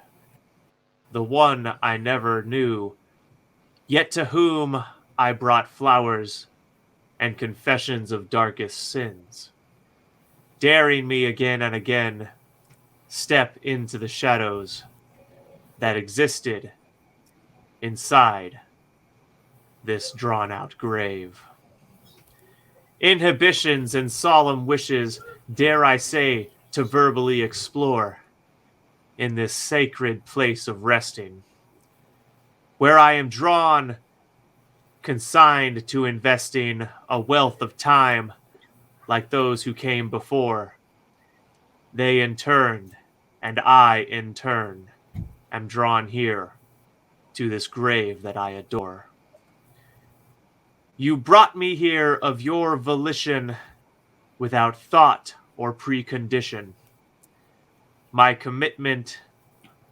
the one I never knew, yet to whom I brought flowers and confessions of darkest sins, daring me again and again step into the shadows that existed inside this drawn-out grave. Inhibitions and solemn wishes dare I say to verbally explore in this sacred place of resting, where I am drawn, consigned to investing a wealth of time like those who came before. They in turn, and I in turn, am drawn here to this grave that I adore. You brought me here of your volition without thought or precondition. My commitment,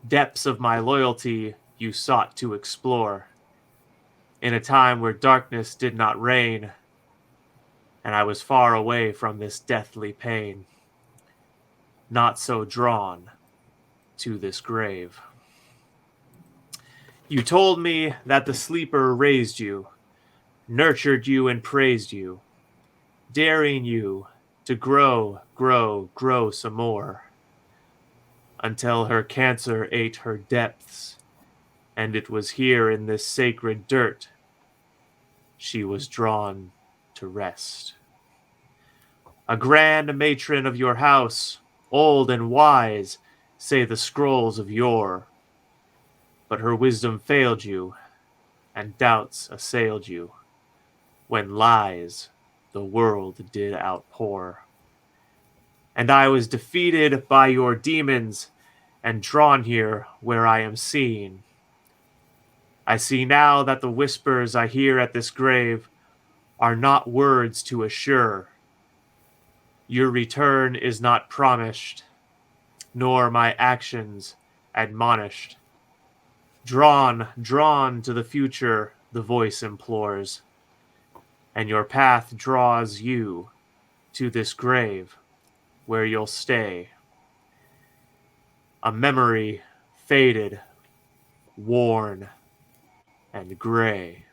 depths of my loyalty, you sought to explore. In a time where darkness did not reign, and I was far away from this deathly pain, not so drawn to this grave. You told me that the sleeper raised you, nurtured you and praised you, daring you to grow, grow, grow some more, until her cancer ate her depths, and it was here in this sacred dirt she was drawn to rest. A grand matron of your house, old and wise, say the scrolls of yore, but her wisdom failed you, and doubts assailed you, when lies the world did outpour. And I was defeated by your demons, and drawn here where I am seen. I see now that the whispers I hear at this grave are not words to assure. Your return is not promised, nor my actions admonished. Drawn to the future, the voice implores, and your path draws you to this grave where you'll stay. A memory faded, worn, and gray,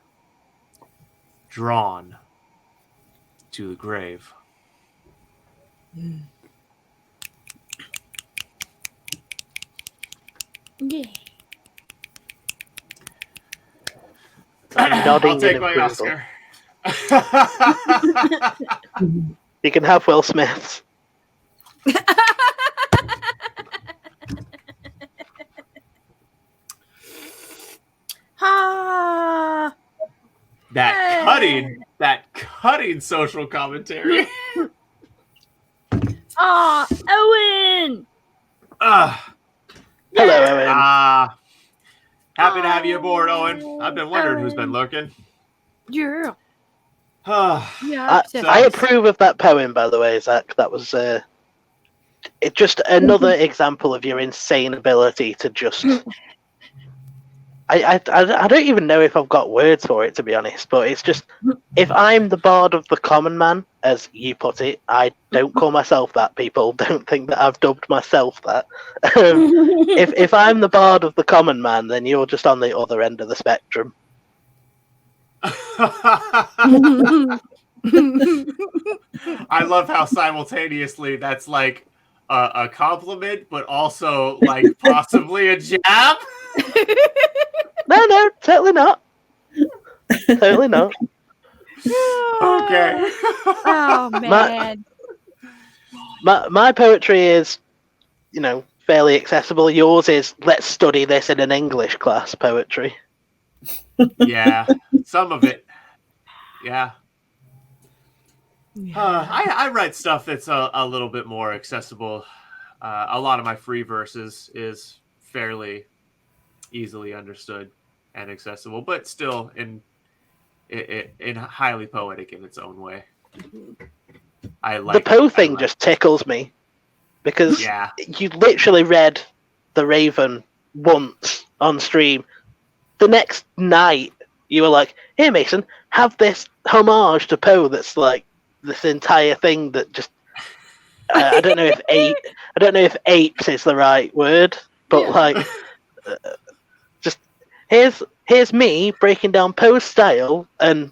drawn to the grave.
Yeah.
Nodding
I'll take
in
my
approval.
Oscar.
You can have Will Smith's.
Ah,
that cutting social commentary.
Owen.
Hello, Owen.
Happy to have you aboard, Owen. I've been wondering who's been looking.
Yeah.
Yeah.
I approve of that poem, by the way, Zach. That was it's just another example of your insane ability to just. I don't even know if I've got words for it, to be honest, but it's just, if I'm the bard of the common man, as you put it, I don't call myself that, people. Don't think that I've dubbed myself that. If I'm the bard of the common man, then you're just on the other end of the spectrum.
I love how simultaneously that's like a compliment, but also like possibly a jab.
No, totally not. Totally not.
Okay.
Oh man.
My poetry is, fairly accessible. Yours is, let's study this in an English class poetry.
Yeah, some of it. Yeah. I write stuff that's a little bit more accessible. A lot of my free verses is fairly easily understood and accessible, but still in highly poetic in its own way. I like
the Poe thing just tickles me, because you literally read The Raven once on stream. The next night you were like, "Hey Mason, have this homage to Poe that's like this entire thing that just I don't know if apes is the right word, but just here's me breaking down Poe's style and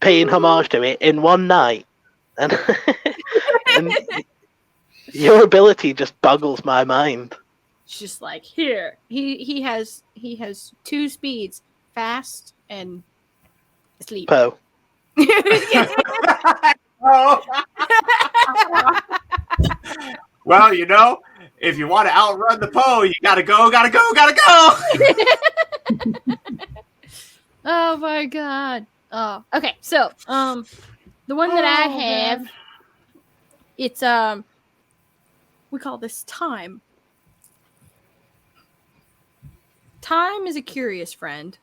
paying homage to it in one night, and your ability just boggles my mind."
It's just like, here he has two speeds, fast and asleep.
Poe.
Well, if you want to outrun the Poe, you gotta go.
Oh my god. Oh, okay. So, the one that I have, it's we call this Time. Time is a curious friend,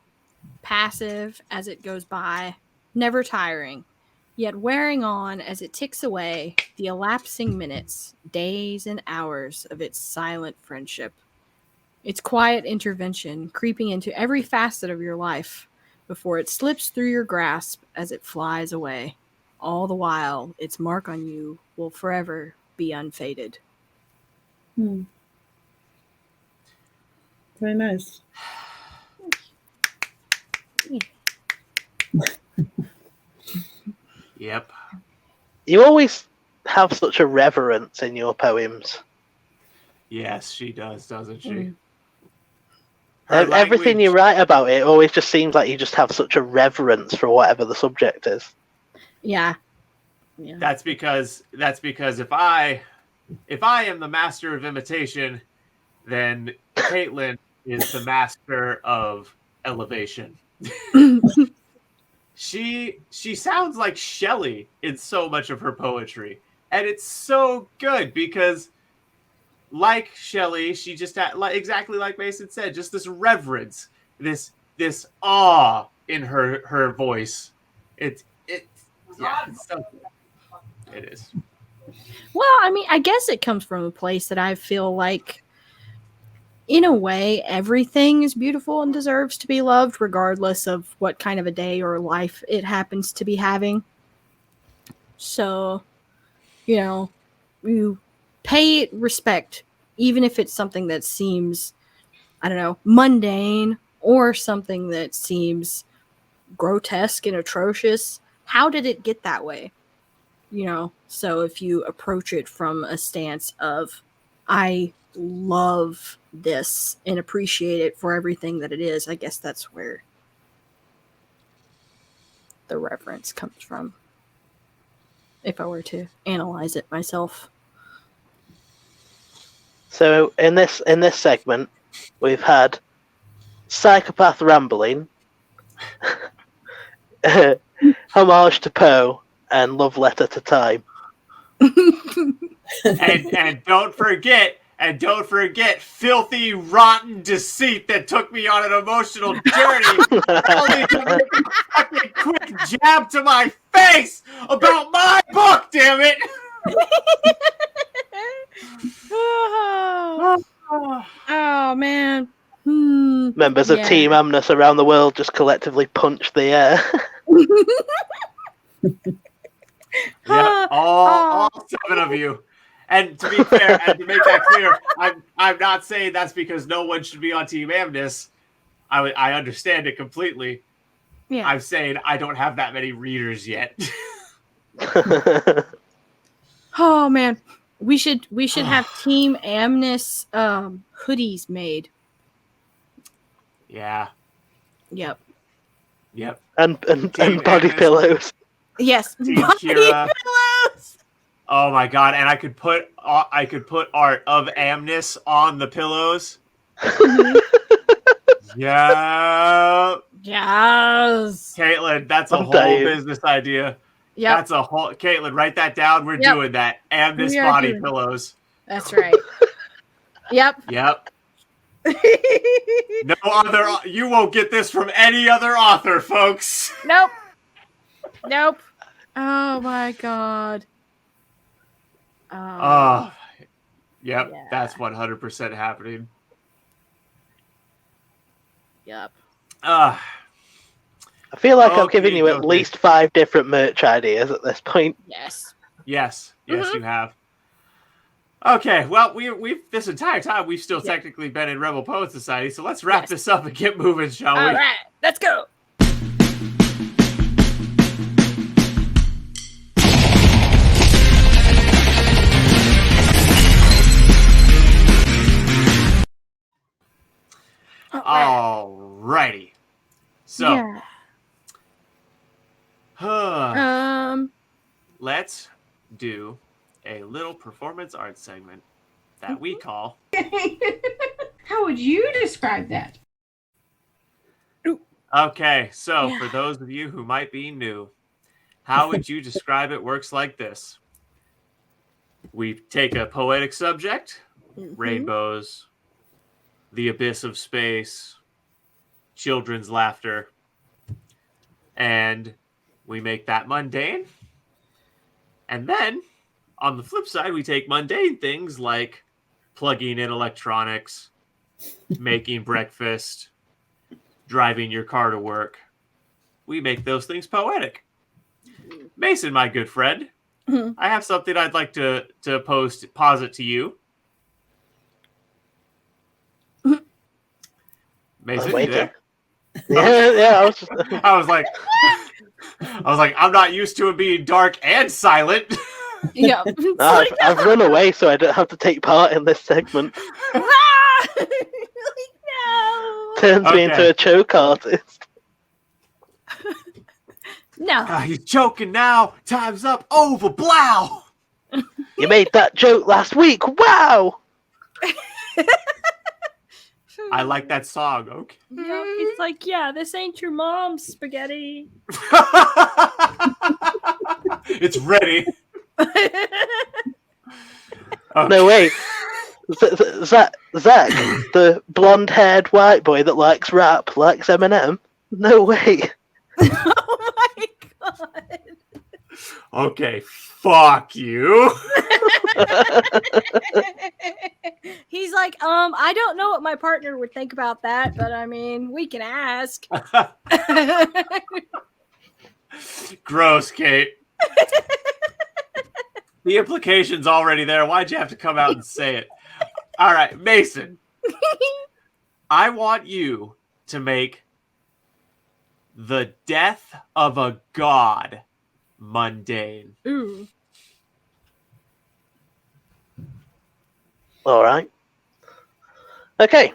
passive as it goes by, never tiring, yet wearing on as it ticks away the elapsing minutes, days, and hours of its silent friendship. Its quiet intervention creeping into every facet of your life before it slips through your grasp as it flies away. All the while, its mark on you will forever be unfaded.
Very nice.
Yep.
You always have such a reverence in your poems.
Yes, she does, doesn't she?
Mm.
Everything you write about it always just seems like you just have such a reverence for whatever the subject is.
Yeah.
That's because if I am the master of imitation, then Caitlin is the master of elevation. She sounds like Shelley in so much of her poetry, and it's so good because, like Shelley, she just had, exactly like Mason said, just this reverence, this awe in her voice. It's so good. It is.
Well, I mean, I guess it comes from a place that I feel like, in a way, everything is beautiful and deserves to be loved, regardless of what kind of a day or life it happens to be having. So, you pay it respect, even if it's something that seems, I don't know, mundane or something that seems grotesque and atrocious. How did it get that way? So if you approach it from a stance of, I love this and appreciate it for everything that it is, I guess that's where the reverence comes from, if I were to analyze it myself.
So in this segment, we've had psychopath rambling, homage to Poe, and love letter to time.
and don't forget, filthy, rotten deceit that took me on an emotional journey. Only to make a fucking quick jab to my face about my book, damn it!
Oh man.
Members of Team Amnes around the world just collectively punched the air.
Yeah, all 7 of you. And to be fair, and to make that clear, I'm not saying that's because no one should be on Team Amnes. I understand it completely.
Yeah.
I'm saying I don't have that many readers yet.
Oh man, we should have Team Amnes hoodies made.
Yeah.
Yep.
And body
Amnes.
pillows.
Yes.
Team Kira. Oh my god! And I could put art of Amnes on the pillows. Yeah.
Yes.
Caitlin, that's a whole business idea.
Yeah.
That's a whole. Caitlin, write that down. We're doing that. Amnes body pillows.
That's right. Yep.
No other. You won't get this from any other author, folks.
Nope. Oh my god.
Yep.
Yeah.
That's 100% happening.
Yep.
I feel like I've given you at least 5 different merch ideas at this point.
Yes.
Yes, you have. Okay, well, we've this entire time we've still technically been in Rebel Poet Society, so let's wrap this up and get moving, shall we?
All right, let's go.
Alrighty. So, let's do a little performance art segment that we call.
How would you describe that?
Okay, so for those of you who might be new, how would you describe it? Works like this. We take a poetic subject, rainbows, the abyss of space, children's laughter. And we make that mundane. And then, on the flip side, we take mundane things like plugging in electronics, making breakfast, driving your car to work. We make those things poetic. Mason, my good friend, I have something I'd like to posit to you. Mason, you there?
Yeah.
I was like, I'm not used to it being dark and silent.
Yeah.
I've run away, so I don't have to take part in this segment.
No.
Turns me into a choke artist.
No.
He's choking now. Time's up. Over. Blow.
You made that joke last week. Wow.
I like that song. Okay.
Yeah, it's like, yeah, this ain't your mom's spaghetti.
It's ready.
No, wait. Zach, the blonde-haired white boy that likes rap, likes Eminem? No way.
Oh my god.
Okay, fuck you.
He's like, I don't know what my partner would think about that, but I mean, we can ask.
Gross, Kate. The implication's already there. Why'd you have to come out and say it? All right, Mason. I want you to make the death of a god mundane.
Ooh.
All right. Okay.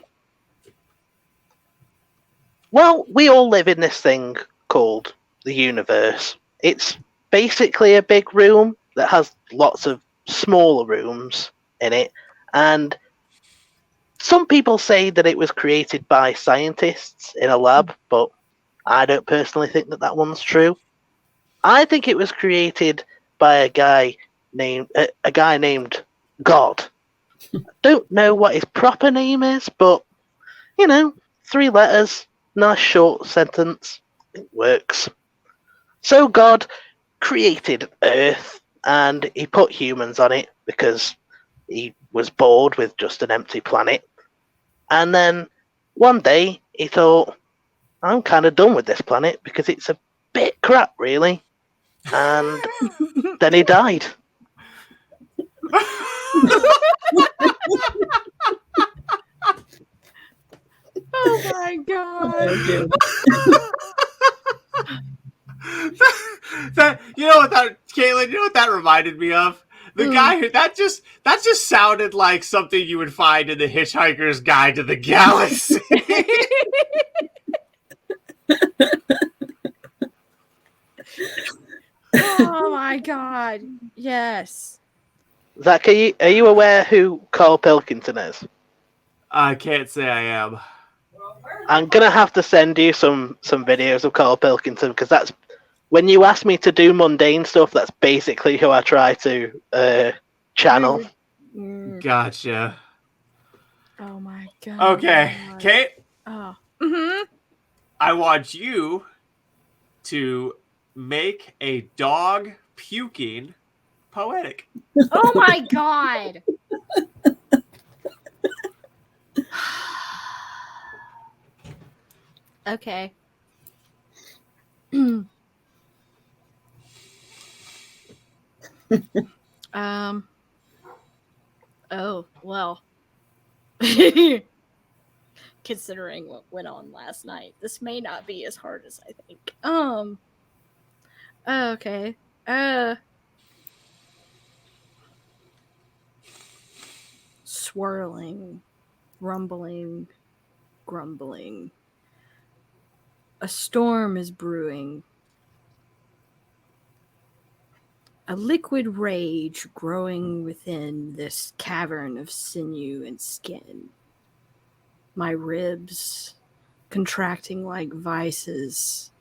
Well, we all live in this thing called the universe. It's basically a big room that has lots of smaller rooms in it, and some people say that it was created by scientists in a lab, but I don't personally think that one's true. I think it was created by a guy named God. Don't know what his proper name is, but 3 letters, nice short sentence. It works. So God created Earth, and he put humans on it because he was bored with just an empty planet. And then one day he thought, I'm kind of done with this planet because it's a bit crap, really. And then he died.
Oh my god.
Caitlin, you know what that reminded me of? The guy who that just sounded like something you would find in the Hitchhiker's Guide to the Galaxy.
Oh my god. Yes.
Zach, are you aware who Carl Pilkington is?
I can't say I am.
I'm gonna have to send you some videos of Carl Pilkington because that's when you ask me to do mundane stuff. That's basically who I try to channel.
Gotcha.
Oh my god.
Okay, Kate.
Oh. Mm-hmm.
I want you to make a dog puking poetic.
Oh my god. Okay. Oh, well. Considering what went on last night, this may not be as hard as I think. Okay. Swirling, rumbling, grumbling. A storm is brewing. A liquid rage growing within this cavern of sinew and skin. My ribs contracting like vices.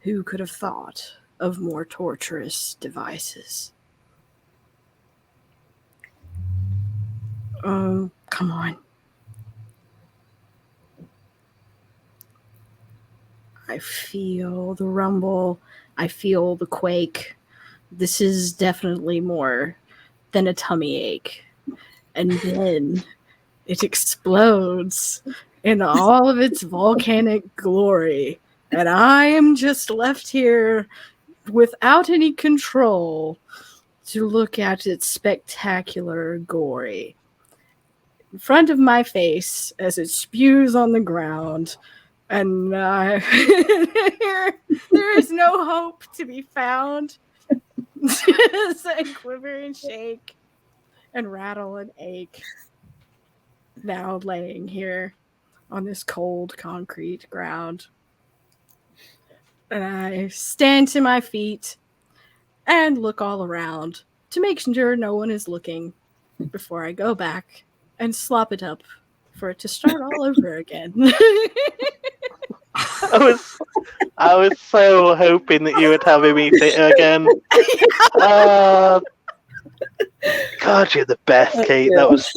Who could have thought of more torturous devices? Come on. I feel the rumble. I feel the quake. This is definitely more than a tummy ache. And then it explodes in all of its volcanic glory. And I am just left here without any control to look at its spectacular glory. In front of my face as it spews on the ground, and there is no hope to be found. As I quiver and shake and rattle and ache, now laying here on this cold concrete ground. And I stand to my feet and look all around to make sure no one is looking before I go back and slop it up for it to start all over again.
I was so hoping that you would have him eat it again. God, you're the best, Kate. That was.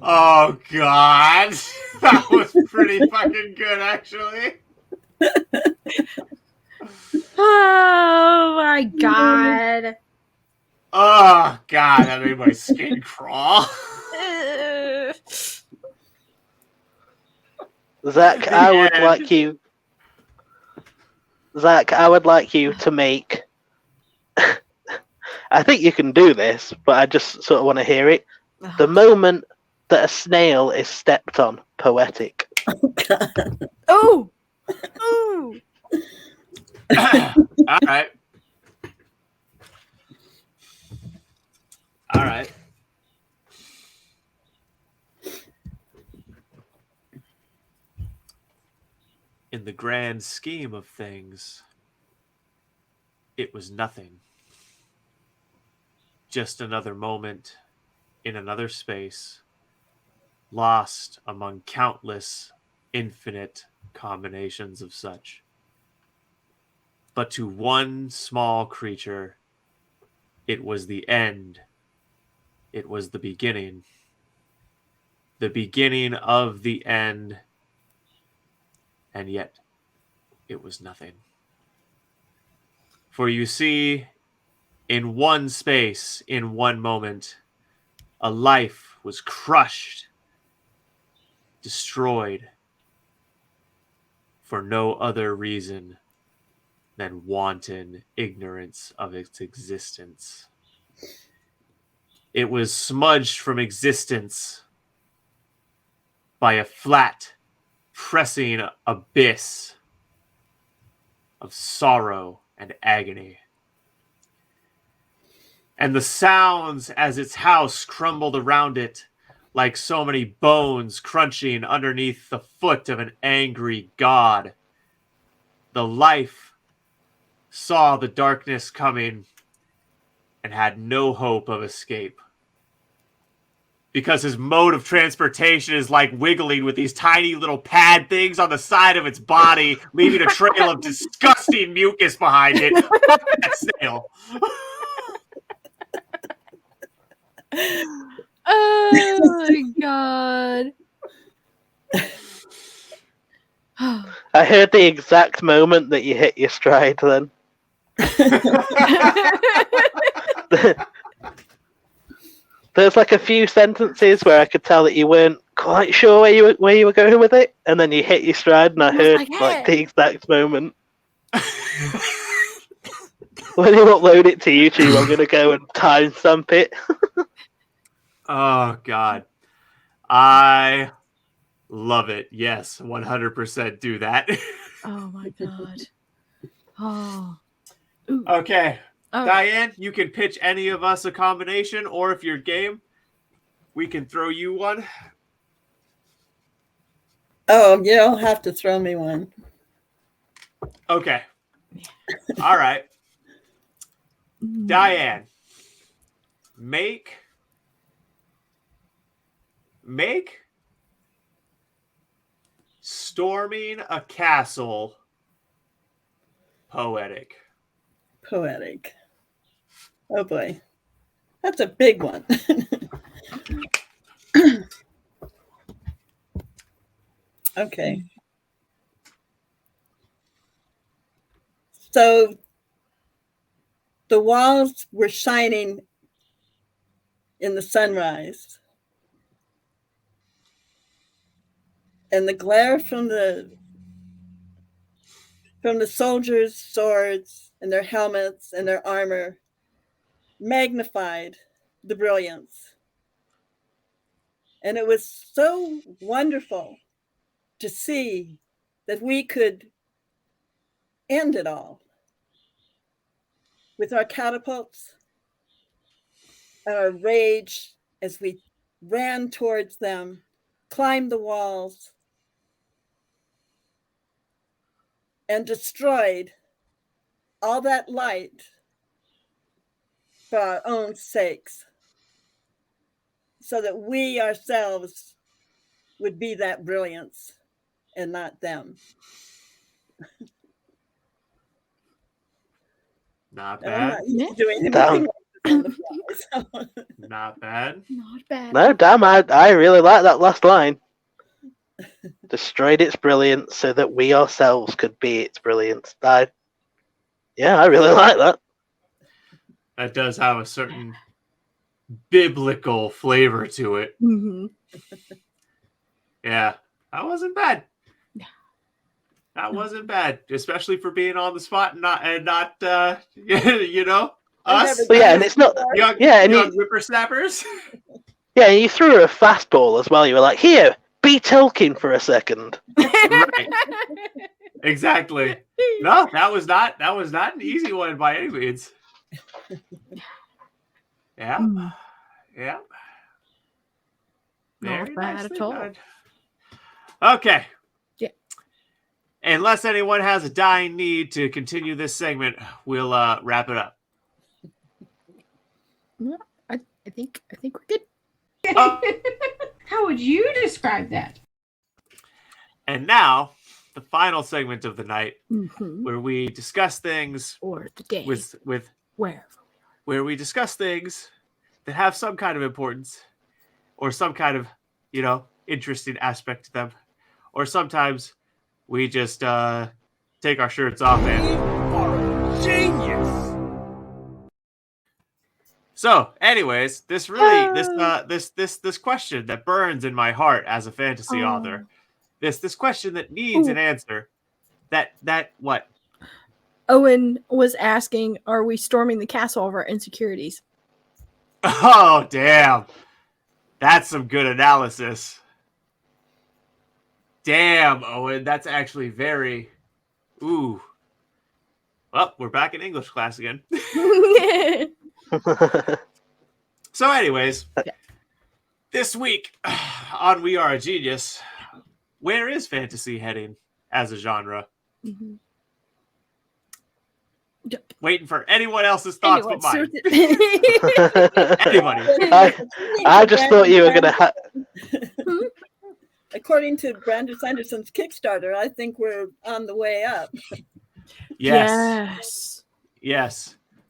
Oh God, that was pretty fucking good, actually.
Oh my God.
Oh God, that made my skin crawl.
Zach, I would like you to make. I think you can do this, but I just sort of want to hear it. The moment that a snail is stepped on, poetic.
Oh! Ooh!
All right. All right. In the grand scheme of things, it was nothing. Just another moment in another space, lost among countless, infinite combinations of such. But to one small creature, it was the end. It was the beginning of the end, and yet it was nothing. For you see, in one space, in one moment, a life was crushed, destroyed, for no other reason than wanton ignorance of its existence. It was smudged from existence by a flat, pressing abyss of sorrow and agony. And the sounds as its house crumbled around it like so many bones crunching underneath the foot of an angry god. The life saw the darkness coming and had no hope of escape. Because his mode of transportation is like wiggling with these tiny little pad things on the side of its body, leaving a trail of disgusting mucus behind it. Fuck that snail.
Oh my God.
I heard the exact moment that you hit your stride then. There's like a few sentences where I could tell that you weren't quite sure where you were going with it, and then you hit your stride, and I heard like the exact moment. When you upload it to YouTube, I'm gonna go and timestamp it.
Oh God, I love it. Yes, 100% do that.
Oh my God. Oh. Ooh.
Okay. Diane, you can pitch any of us a combination, or if you're game, we can throw you one.
Oh, you'll have to throw me one.
Okay. All right. Diane, make storming a castle poetic.
Poetic. Oh boy. That's a big one. Okay. So the walls were shining in the sunrise. And the glare from the soldiers' swords and their helmets and their armor magnified the brilliance. And it was so wonderful to see that we could end it all with our catapults and our rage as we ran towards them, climbed the walls, and destroyed all that light for our own sakes, so that we ourselves would be that brilliance and not them.
Not
And I'm
bad.
not used to doing anything
Damn.
like this on the fly, so.
Not bad.
Not bad.
No, damn, I really like that last line. Destroyed its brilliance so that we ourselves could be its brilliance. I really like that.
That does have a certain biblical flavor to it.
Mm-hmm.
Yeah, that wasn't bad. That wasn't bad, especially for being on the spot and not you know, us.
But yeah, and it's not.
Young,
Yeah, and
young whippersnappers.
Yeah, you threw her a fastball as well. You were like, "Here, be Tolkien for a second."
Right. Exactly. No, that was not an easy one by any means. Yeah.
Mm.
Yeah.
Not
Very
bad
nicely
at all.
done. Okay.
Yeah.
Unless anyone has a dying need to continue this segment, we'll wrap it up.
No, I think we're good.
How would you describe that?
And now, the final segment of the night,
Mm-hmm.
where we discuss things
Or the day.
with
Wherever.
where we discuss things that have some kind of importance or some kind of, you know, interesting aspect to them. Or sometimes we just take our shirts off and
Genius!
so anyways, this question that burns in my heart as a fantasy author. This question that needs an answer. That what?
Owen was asking, are we storming the castle of our insecurities?
Oh, damn. That's some good analysis. Damn, Owen. That's actually very... Ooh. Well, we're back in English class again. So anyways, this week on We Are a Genius, where is fantasy heading as a genre?
Mm-hmm.
Waiting for anyone else's thoughts but mine.
Anyway,
Anybody.
I just thought you were going to
According to Brandon Sanderson's Kickstarter, I think we're on the way up.
Yes.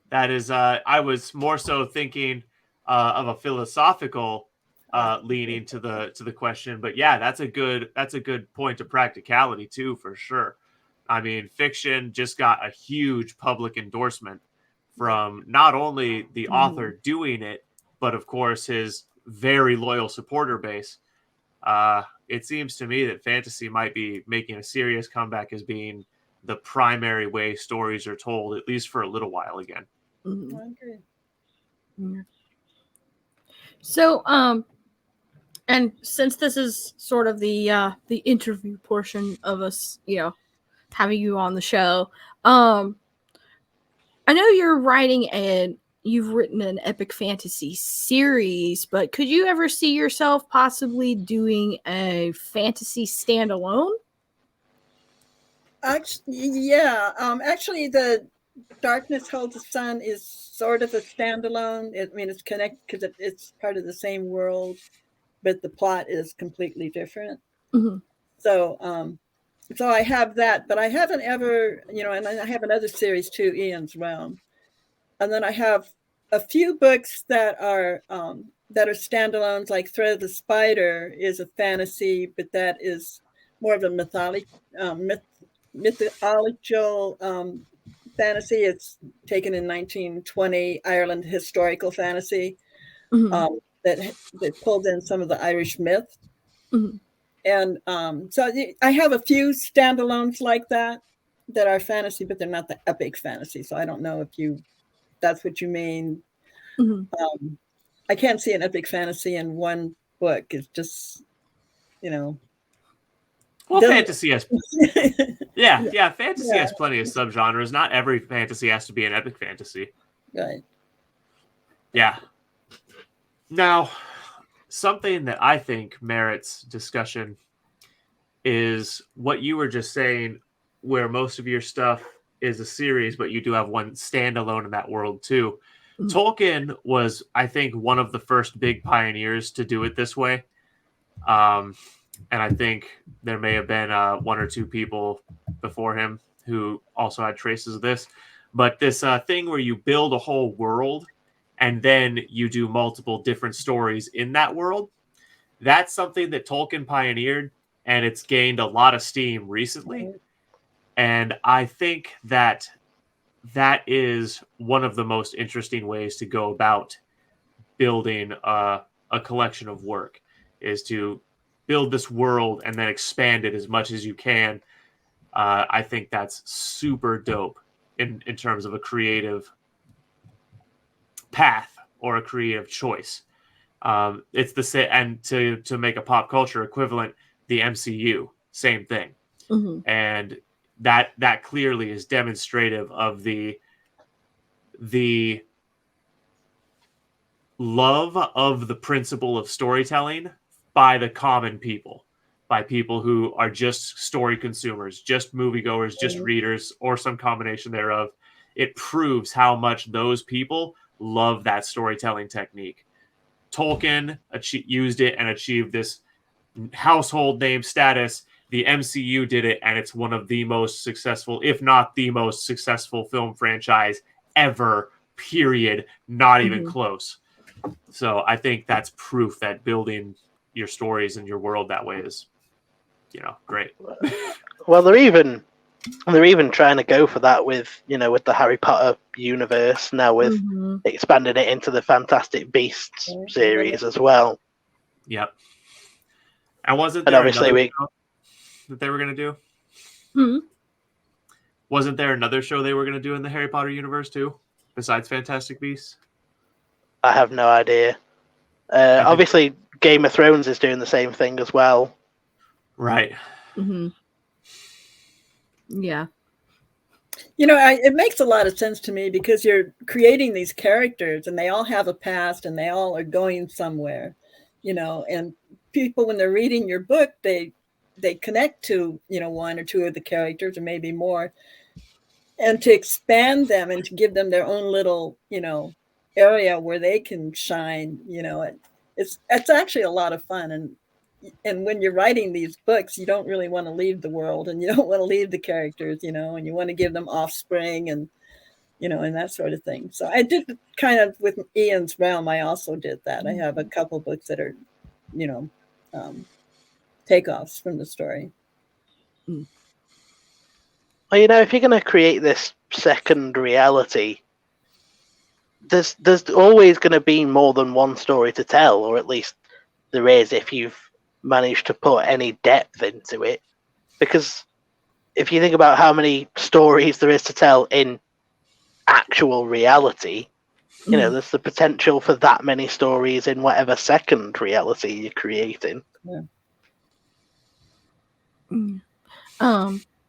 That is, I was more so thinking of a philosophical leaning to the question, but yeah, that's a good point of practicality too, for sure. I mean, fiction just got a huge public endorsement from not only the author doing it, but of course his very loyal supporter base. It seems to me that fantasy might be making a serious comeback as being the primary way stories are told, at least for a little while again.
Mm-hmm.
I agree.
Yeah. So, and since this is sort of the interview portion of us, you know, having you on the show, I know you've written an epic fantasy series, but could you ever see yourself possibly doing a fantasy standalone?
Actually, yeah. Actually, the Darkness Holds the Sun is sort of a standalone. It's connected because it's part of the same world, but the plot is completely different.
Mm-hmm.
So, so I have that, but I haven't ever, and I have another series too, Ian's Realm, and then I have a few books that are standalones, like Thread of the Spider is a fantasy, but that is more of a mythological fantasy. It's taken in 1920 Ireland historical fantasy that pulled in some of the Irish myth. And so I have a few standalones like that are fantasy, but they're not the epic fantasy. So I don't know if that's what you mean. I can't see an epic fantasy in one book. It's just,
Well, fantasy has fantasy has plenty of subgenres. Not every fantasy has to be an epic fantasy.
Right.
Yeah. Now, something that I think merits discussion is what you were just saying, where most of your stuff is a series, but you do have one standalone in that world too. Tolkien was, I think, one of the first big pioneers to do it this way. And I think there may have been one or two people before him who also had traces of this. But this thing where you build a whole world and then you do multiple different stories in that world, that's something that Tolkien pioneered, and it's gained a lot of steam recently. And I think that is one of the most interesting ways to go about building a collection of work, is to build this world and then expand it as much as you can. I think that's super dope in terms of a creative path or a creative choice. It's the same, and to make a pop culture equivalent, the MCU, same thing. And that clearly is demonstrative of the love of the principle of storytelling by the common people, by people who are just story consumers, just moviegoers, just readers, or some combination thereof. It proves how much those people love that storytelling technique. Tolkien used it and achieved this household name status. The MCU did it, and it's one of the most successful, if not the most successful film franchise ever, period. Not even close. So I think that's proof that building your stories and your world that way is, great.
Well, they're even trying to go for that with the Harry Potter universe now, with expanding it into the Fantastic Beasts series as well.
Yep. And wasn't there another show that they were going to do? Wasn't there another show they were going to do in the Harry Potter universe too, besides Fantastic Beasts?
I have no idea. Obviously, Game of Thrones is doing the same thing as well.
Right.
Yeah.
It makes a lot of sense to me, because you're creating these characters and they all have a past and they all are going somewhere, and people, when they're reading your book, they connect to, one or two of the characters or maybe more, and to expand them and to give them their own little, area where they can shine, it's actually a lot of fun. And when you're writing these books, you don't really want to leave the world, and you don't want to leave the characters, and you want to give them offspring and, and that sort of thing. So I did kind of with Ian's Realm. I also did that. I have a couple books that are, takeoffs from the story.
Well, if you're going to create this second reality, there's always going to be more than one story to tell, or at least there is if you've managed to put any depth into it. Because if you think about how many stories there is to tell in actual reality, there's the potential for that many stories in whatever second reality you're creating.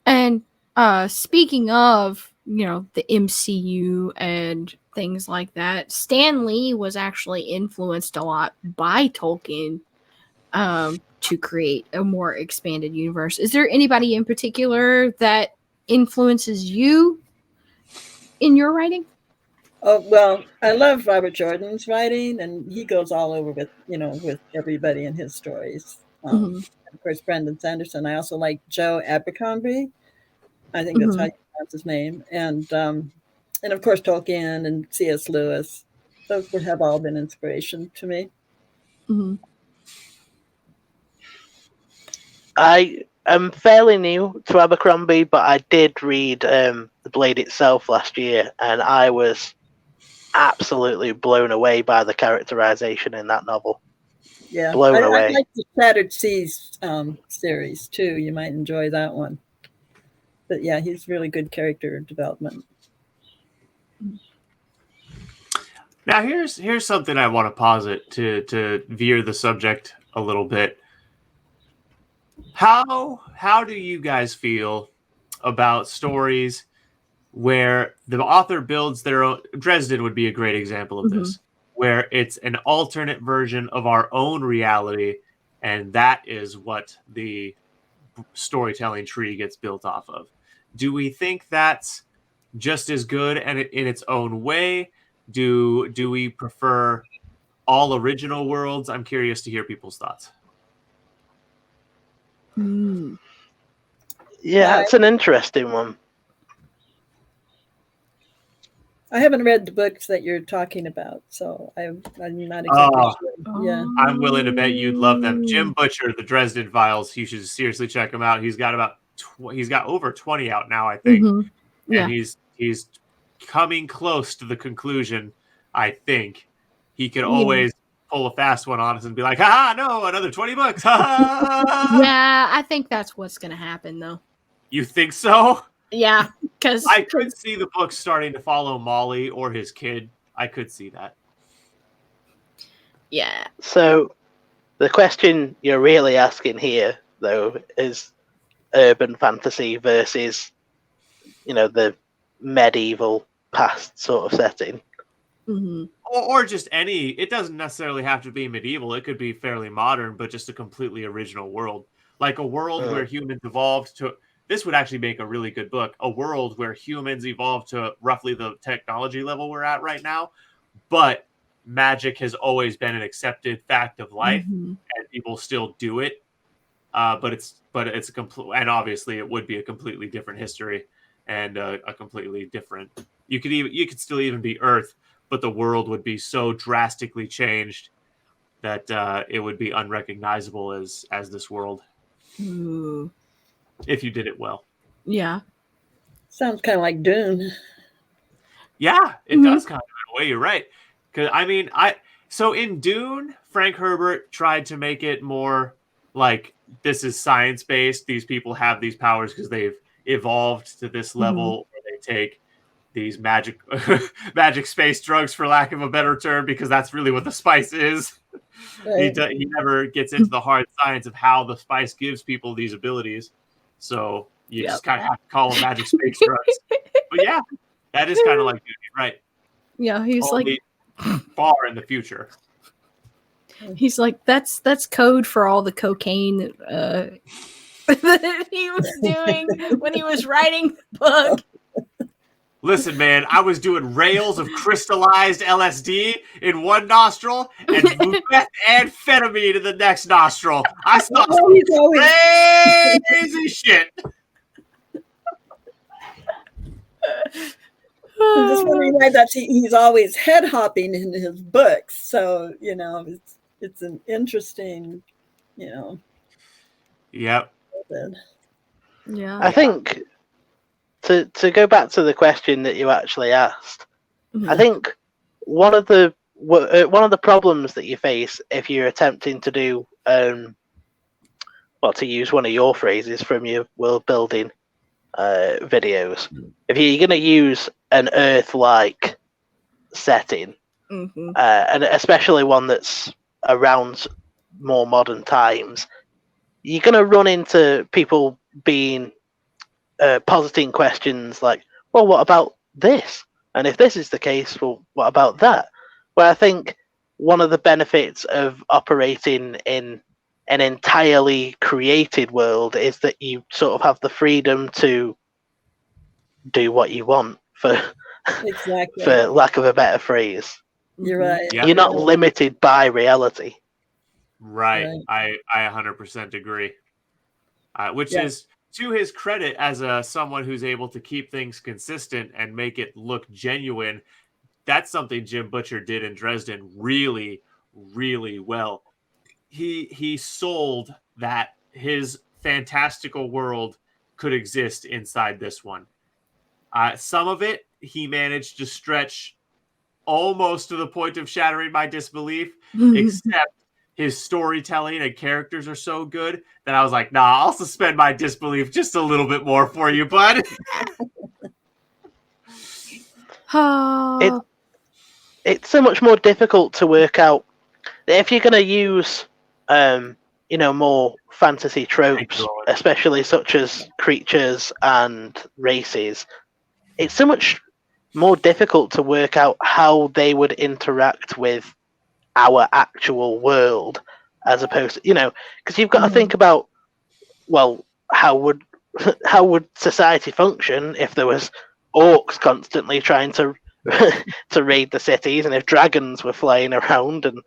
And speaking of, the MCU and things like that, Stan Lee was actually influenced a lot by Tolkien to create a more expanded universe. Is there anybody in particular that influences you in your writing?
Oh, well, I love Robert Jordan's writing, and he goes all over with, with everybody in his stories. Of course, Brandon Sanderson. I also like Joe Abercrombie. I think that's how you pronounce his name. And of course, Tolkien and C.S. Lewis. Those would have all been inspiration to me.
I am fairly new to Abercrombie, but I did read The Blade itself last year, and I was absolutely blown away by the characterization in that novel.
Yeah,
blown away.
I like the Shattered Seas series too. You might enjoy that one. But yeah, he's really good character development.
Now here's something I want to posit to veer the subject a little bit. How do you guys feel about stories where the author builds their own? Dresden would be a great example of this, where it's an alternate version of our own reality, and that is what the storytelling tree gets built off of. Do we think that's just as good and in its own way? Do we prefer all original worlds? I'm curious to hear people's thoughts.
Yeah, that's an interesting one.
I haven't read the books that you're talking about, so I'm not exactly sure. Yeah,
I'm willing to bet you'd love them. Jim Butcher, the Dresden Files. You should seriously check him out. He's got he's got over 20 out now, I think, and he's coming close to the conclusion. I think he could always pull a fast one on us and be like, "Ha, no, another 20 bucks."
Yeah, I think that's what's going to happen, though.
You think so?
Yeah, because
I could see the book starting to follow Molly or his kid. I could see that.
Yeah.
So the question you're really asking here, though, is urban fantasy versus, the medieval past sort of setting.
Or just any. It doesn't necessarily have to be medieval. It could be fairly modern, but just a completely original world. Like a world where humans evolved to... This would actually make a really good book. A world where humans evolved to roughly the technology level we're at right now, but magic has always been an accepted fact of life, and people still do it. But it's a complete, and obviously it would be a completely different history and a completely different. You could still even be Earth, but the world would be so drastically changed that it would be unrecognizable as this world.
Ooh.
If you did it well.
Yeah.
Sounds kind of like Dune.
Yeah, it does kind of in a way. You're right. Because so in Dune, Frank Herbert tried to make it more like this is science based. These people have these powers because they've evolved to this level where they take these magic space drugs, for lack of a better term, because that's really what the spice is. Right. He never gets into the hard science of how the spice gives people these abilities. So you just kind of have to call them magic space drugs. But yeah, that is kind of like Duty, right?
Yeah, he's
only far in the future.
He's like, that's code for all the cocaine that he was doing when he was writing the book.
Listen, man, I was doing rails of crystallized LSD in one nostril and methamphetamine in the next nostril. I saw some crazy shit.
I'm just wondering why he's always head hopping in his books. So, it's an interesting,
Yep.
Yeah.
I think to go back to the question that you actually asked, I think one of the problems that you face if you're attempting to do, to use one of your phrases from your world building videos, if you're going to use an Earth-like setting, and especially one that's around more modern times, you're going to run into people being positing questions like, well, what about this? And if this is the case, well, what about that? Where I think one of the benefits of operating in an entirely created world is that you sort of have the freedom to do what you want, for lack of a better phrase.
You're right.
You're not limited by reality.
Right. I 100% agree. Which is to his credit as someone who's able to keep things consistent and make it look genuine. That's something Jim Butcher did in Dresden really, really well. He sold that his fantastical world could exist inside this one. Some of it he managed to stretch almost to the point of shattering my disbelief, except his storytelling and characters are so good that I was like, nah, I'll suspend my disbelief just a little bit more for you, bud.
It's so much more difficult to work out if you're going to use, more fantasy tropes, especially such as creatures and races. It's so much more difficult to work out how they would interact with our actual world, as opposed to, because you've got to think about, well, how would society function if there was orcs constantly trying to to raid the cities, and if dragons were flying around, and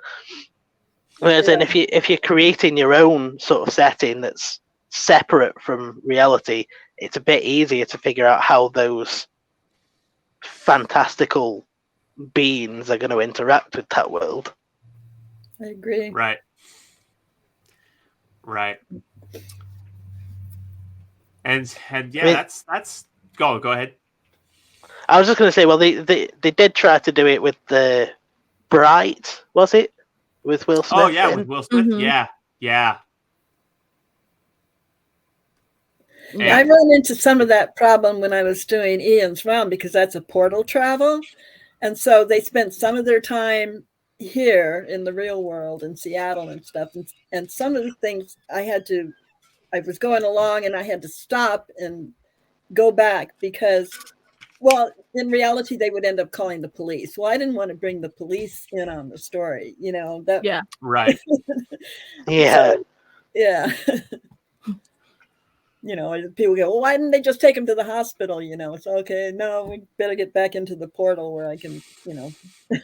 whereas then if you're creating your own sort of setting that's separate from reality, it's a bit easier to figure out how those fantastical beings are going to interact with that world.
I agree.
Right. And yeah, that's go ahead.
I was just going to say, well, they did try to do it with the Bright, was it? With Will Smith?
Oh yeah, with Will Smith. Mm-hmm. Yeah.
I ran into some of that problem when I was doing Ian's Realm, because that's a portal travel. And so they spent some of their time here in the real world in Seattle and stuff. And some of the things I was going along and I had to stop and go back because, well, in reality, they would end up calling the police. Well, I didn't want to bring the police in on the story,
Yeah.
Right.
Yeah.
So, yeah. People go, well, why didn't they just take him to the hospital? It's okay. No, we better get back into the portal where I can,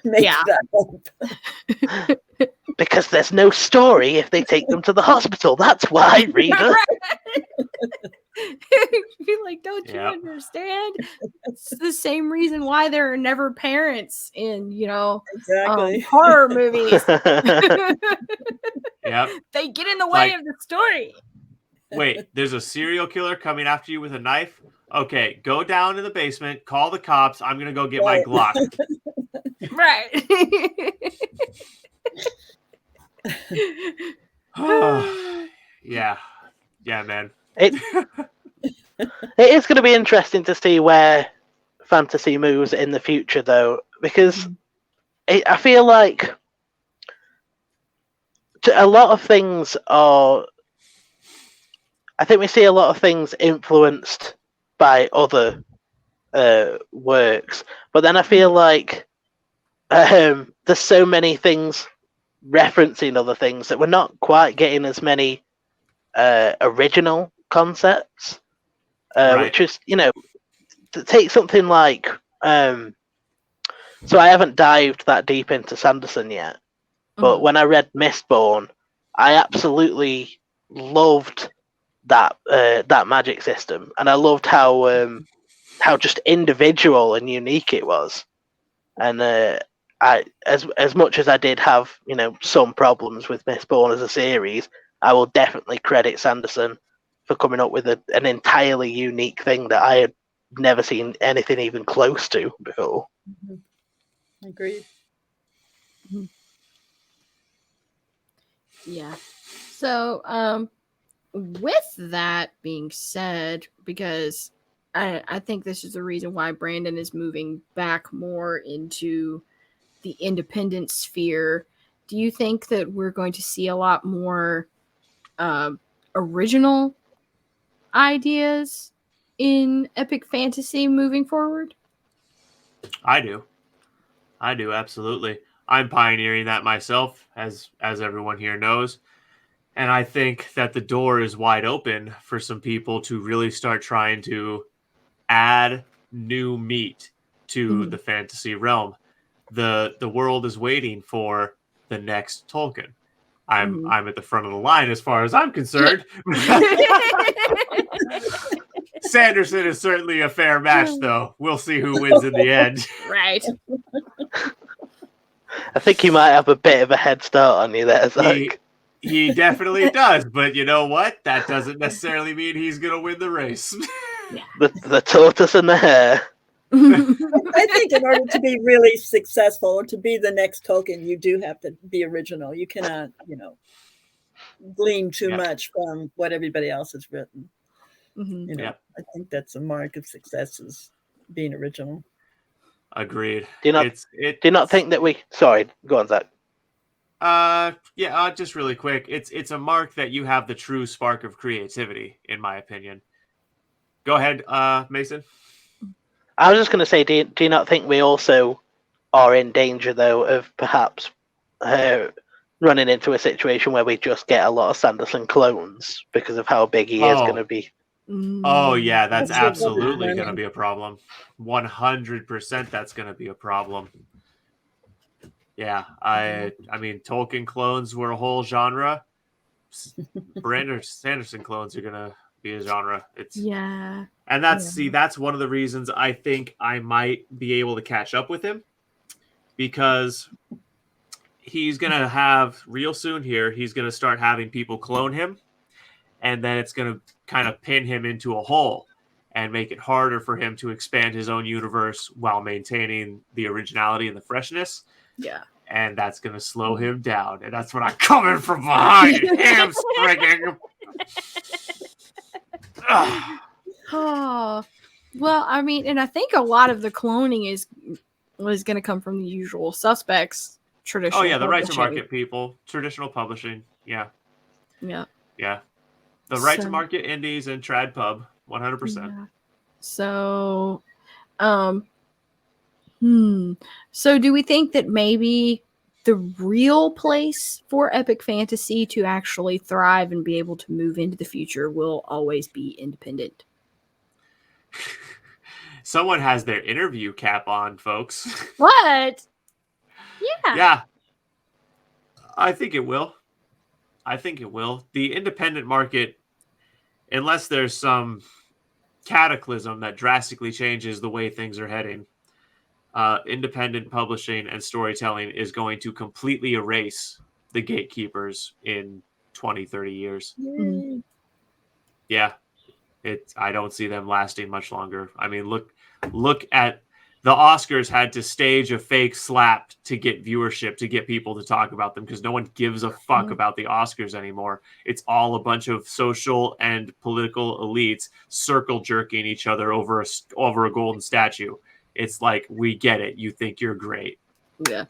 make that up.
Because there's no story if they take them to the hospital. That's why, reader.
Be like, don't you understand? It's the same reason why there are never parents in,
exactly.
horror movies.
Yep.
They get in the way of the story.
Wait, there's a serial killer coming after you with a knife? Okay, go down to the basement, call the cops. I'm going to go get my Glock.
Right.
Yeah, man.
It is going to be interesting to see where fantasy moves in the future, though, because I feel like a lot of things are... I think we see a lot of things influenced by other works, but then I feel like there's so many things referencing other things that we're not quite getting as many original concepts, which is, to take something like, so I haven't dived that deep into Sanderson yet, but when I read Mistborn, I absolutely loved that magic system, and I loved how just individual and unique it was. And I, as much as I did have some problems with Mistborn as a series, I will definitely credit Sanderson for coming up with an entirely unique thing that I had never seen anything even close to before.
Agreed.
Yeah. So with that being said, because I think this is the reason why Brandon is moving back more into the independent sphere, do you think that we're going to see a lot more original ideas in epic fantasy moving forward?
I do, absolutely. I'm pioneering that myself, as everyone here knows. And I think that the door is wide open for some people to really start trying to add new meat to the fantasy realm. The world is waiting for the next Tolkien. I'm at the front of the line as far as I'm concerned. Sanderson is certainly a fair match, though. We'll see who wins in the end.
Right.
I think he might have a bit of a head start on you there, Zach.
He definitely does, but you know what? That doesn't necessarily mean he's going to win the race.
The tortoise and the hare.
I think in order to be really successful or to be the next Tolkien, you do have to be original. You cannot, glean too much from what everybody else has written. I think that's a mark of success is being original.
Agreed.
Do you not think that we? Sorry, go on, Zach.
Just really quick. It's a mark that you have the true spark of creativity, in my opinion. Go ahead, Mason.
I was just going to say, do you not think we also are in danger, though, of perhaps running into a situation where we just get a lot of Sanderson clones because of how big he is going to be?
Oh, yeah, that's absolutely going to be a problem. 100% that's going to be a problem. Yeah, I mean, Tolkien clones were a whole genre. Brandon Sanderson clones are going to be a genre. And that's one of the reasons I think I might be able to catch up with him, because he's going to have real soon here, he's going to start having people clone him, and then it's going to kind of pin him into a hole and make it harder for him to expand his own universe while maintaining the originality and the freshness.
Yeah.
And that's going to slow him down. And that's what I'm coming from behind and hamstringing.
Oh, well, I mean, and I think a lot of the cloning was going to come from the usual suspects. Traditional.
Oh yeah, the right to market people, traditional publishing. Yeah. The right to market indies and trad pub, 100%.
Yeah. So, So do we think that maybe the real place for epic fantasy to actually thrive and be able to move into the future will always be independent?
Someone has their interview cap on, folks.
What? Yeah.
Yeah. I think it will. The independent market, unless there's some cataclysm that drastically changes the way things are heading, independent publishing and storytelling is going to completely erase the gatekeepers in 20, 30 years.
Yay.
Yeah. I don't see them lasting much longer. I mean, look at the Oscars had to stage a fake slap to get viewership, to get people to talk about them, because no one gives a fuck about the Oscars anymore. It's all a bunch of social and political elites circle jerking each other over a golden statue. It's like, we get it. You think you're great.
Yeah.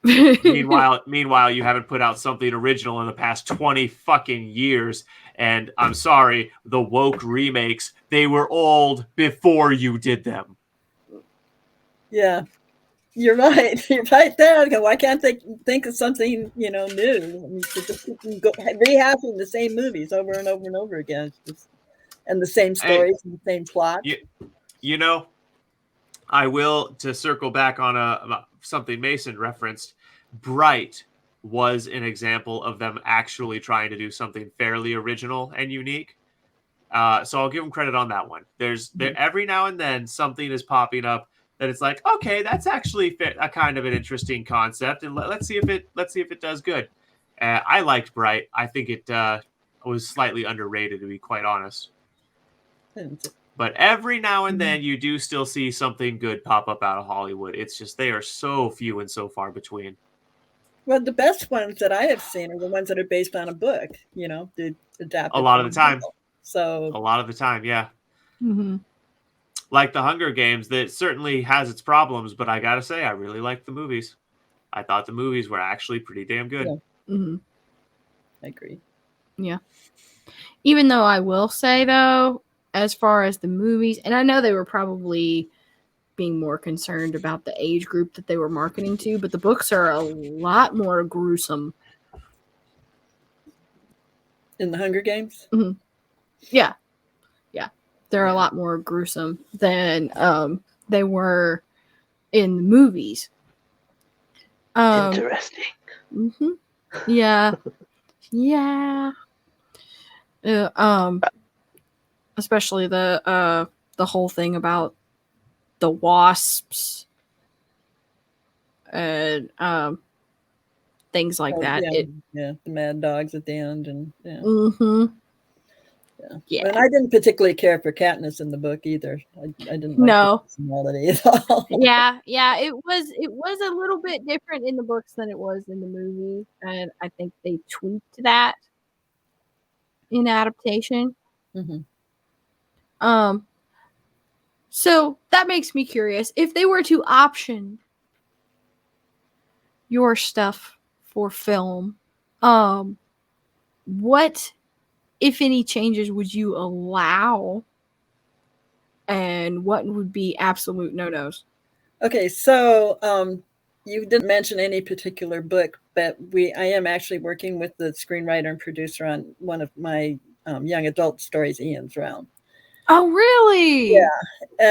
Meanwhile, you haven't put out something original in the past 20 fucking years. And I'm sorry, the woke remakes, they were old before you did them.
Yeah, you're right. You're right there. Why can't they think of something, new? I mean, just rehashing the same movies over and over and over again, and the same stories and the same plot.
I will, to circle back on something Mason referenced, Bright was an example of them actually trying to do something fairly original and unique. So I'll give them credit on that one. Every now and then something is popping up that it's like, okay, that's actually a kind of an interesting concept, and let's see if it does good. I liked Bright. I think it was slightly underrated, to be quite honest. But every now and then you do still see something good pop up out of Hollywood. It's just they are so few and so far between.
Well, the best ones that I have seen are the ones that are based on a book, the adapted.
A lot of the time.
So
a lot of the time, yeah.
Mm-hmm.
Like the Hunger Games, that certainly has its problems, but I gotta say, I really liked the movies. I thought the movies were actually pretty damn good.
Yeah. Mm-hmm. I agree.
Yeah. Even though I will say, though, as far as the movies, and I know they were probably being more concerned about the age group that they were marketing to, but the books are a lot more gruesome.
In the Hunger Games?
Mm-hmm. Yeah. They're a lot more gruesome than they were in the movies.
Interesting.
Mm-hmm. Yeah. Especially the whole thing about the wasps and things like that.
The mad dogs at the end, and
Mm-hmm. Yeah.
And I didn't particularly care for Katniss in the book either. I didn't like her personality at all.
Yeah, it was a little bit different in the books than it was in the movie, and I think they tweaked that in adaptation. So that makes me curious. If they were to option your stuff for film, what, if any, changes would you allow, and what would be absolute no-nos?
Okay, so you didn't mention any particular book, but I am actually working with the screenwriter and producer on one of my young adult stories, Ian's Realm.
Oh, really?
Yeah.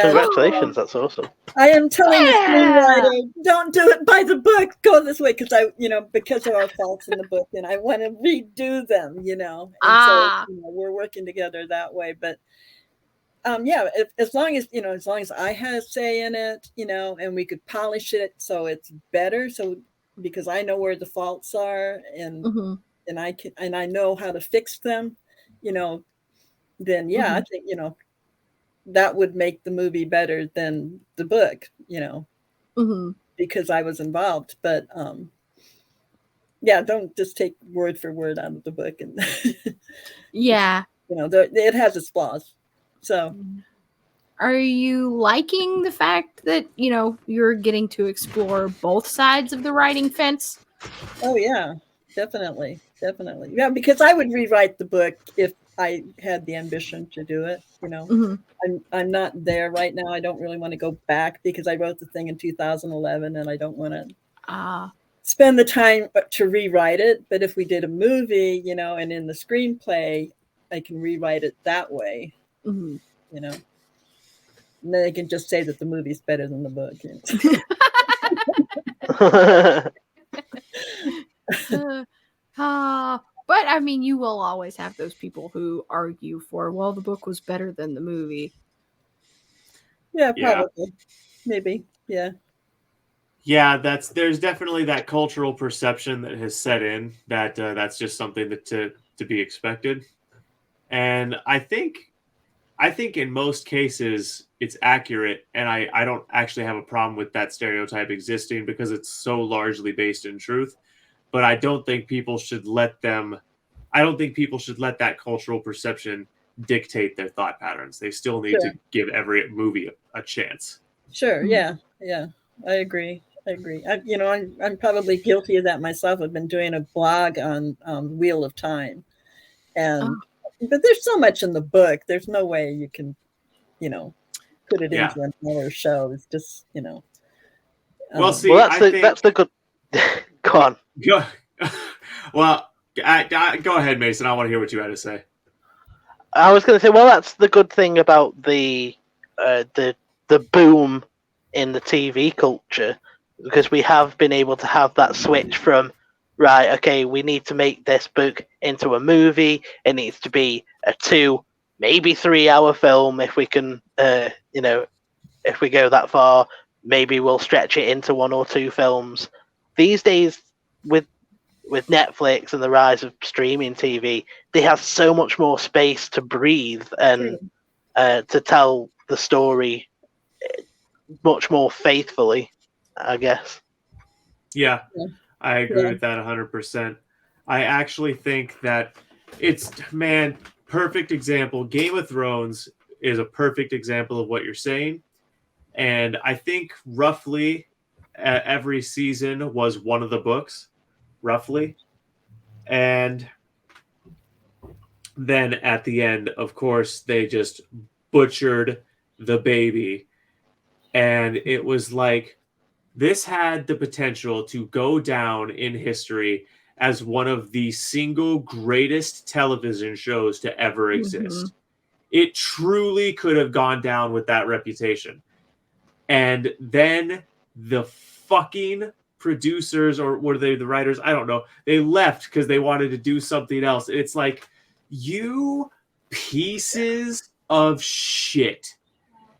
Congratulations, that's awesome.
I am telling the screenwriter, don't do it by the book. Go this way, because because there are faults in the book, and I want to redo them. And so we're working together that way. But as long as I had a say in it, and we could polish it so it's better. So because I know where the faults are, and I know how to fix them, then I think that would make the movie better than the book, because I was involved. But don't just take word for word out of the book. And it has its flaws. So
are you liking the fact that you're getting to explore both sides of the writing fence?
Oh yeah, definitely. Yeah, because I would rewrite the book if I had the ambition to do it. I'm not there right now. I don't really want to go back, because I wrote the thing in 2011, and I don't want to spend the time to rewrite it. But if we did a movie, and in the screenplay, I can rewrite it that way. And then I can just say that the movie's better than the book.
But I mean, you will always have those people who argue for, well, the book was better than the movie.
Yeah, probably. Maybe. Yeah.
Yeah, there's definitely that cultural perception that has set in that that's just something that to be expected. And I think in most cases it's accurate, and I don't actually have a problem with that stereotype existing, because it's so largely based in truth. But I don't think people should let that cultural perception dictate their thought patterns. They still need to give every movie a chance.
Sure. Yeah. I agree. I'm probably guilty of that myself. I've been doing a blog on Wheel of Time, but there's so much in the book. There's no way you can, put it into another show. It's just,
Well, see,
that's the good. Go on.
Well, go ahead, Mason. I want to hear what you had to say.
I was going to say, well, that's the good thing about the boom in the TV culture, because we have been able to have that switch from, right, okay, we need to make this book into a movie. It needs to be a 2, maybe 3-hour film if we can, if we go that far. Maybe we'll stretch it into 1 or 2 films. These days, with Netflix and the rise of streaming TV, they have so much more space to breathe and to tell the story much more faithfully, I guess.
Yeah, I agree with that 100%. I actually think that perfect example. Game of Thrones is a perfect example of what you're saying. And I think roughly every season was one of the books, roughly. And then at the end, of course, they just butchered the baby. And it was like, this had the potential to go down in history as one of the single greatest television shows to ever exist. It truly could have gone down with that reputation. And then the fucking producers, or were they the writers? I don't know. They left because they wanted to do something else. It's like, you pieces of shit.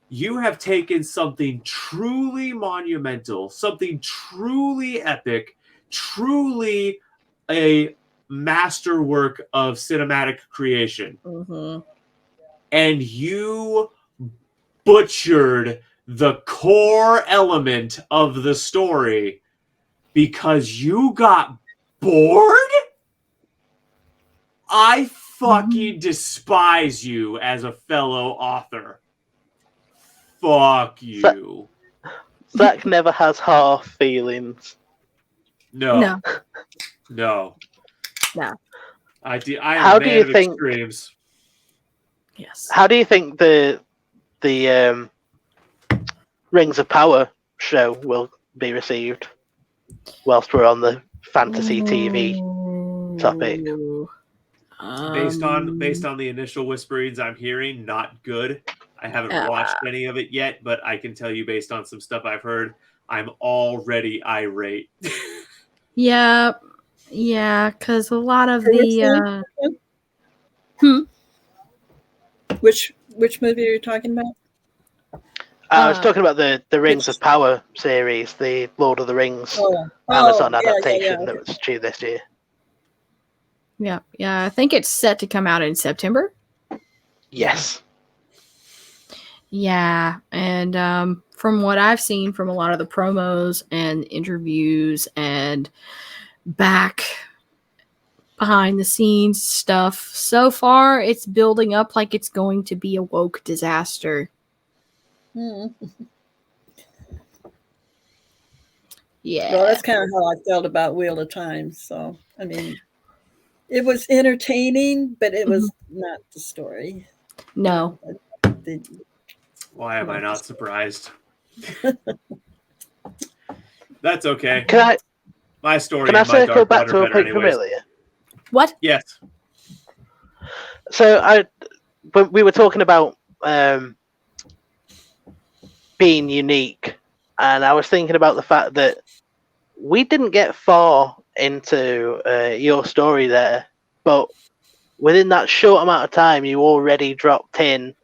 You have taken something truly monumental, something truly epic, truly a masterwork of cinematic creation, and you butchered the core element of the story because you got bored? I fucking despise you as a fellow author. Fuck you.
Zach never has half feelings.
No.
No. I am
How
a
do
man
you
of
think-
extremes.
Yes.
How do you think the Rings of Power show will be received? Whilst we're on the fantasy TV topic.
Based on the initial whisperings I'm hearing, not good. I haven't watched any of it yet, but I can tell you based on some stuff I've heard, I'm already irate.
Yeah, because a lot of the
Which movie are you talking about?
I was talking about the Rings of Power series, the Lord of the Rings Amazon adaptation that was due this year.
Yeah, I think it's set to come out in September.
Yes.
Yeah, and from what I've seen from a lot of the promos and interviews and back behind the scenes stuff, so far it's building up like it's going to be a woke disaster. Yeah.
Well, that's kind of how I felt about Wheel of Time. So, I mean, it was entertaining, but it was not the story.
No.
Why am I not surprised? That's okay. My story.
Can I circle back to a
better
Pink Familiar?
What?
Yes.
So when we were talking about being unique, and I was thinking about the fact that we didn't get far into your story there, but within that short amount of time, you already dropped in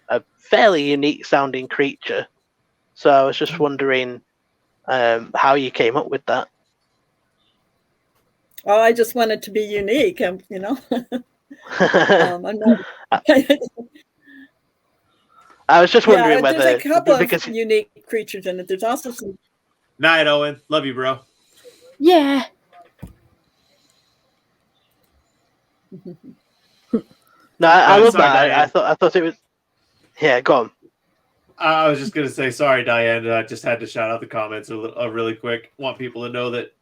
a fairly unique sounding creature. So I was just wondering how you came up with that.
Oh, I just wanted to be unique, I'm not.
I was just wondering whether
there's a couple of unique creatures in it. There's also some.
Night, Owen. Love you, bro.
Yeah.
No, I love that. I thought it was. Yeah, go on.
I was just gonna say sorry, Diane. I just had to shout out the comments really quick. Want people to know that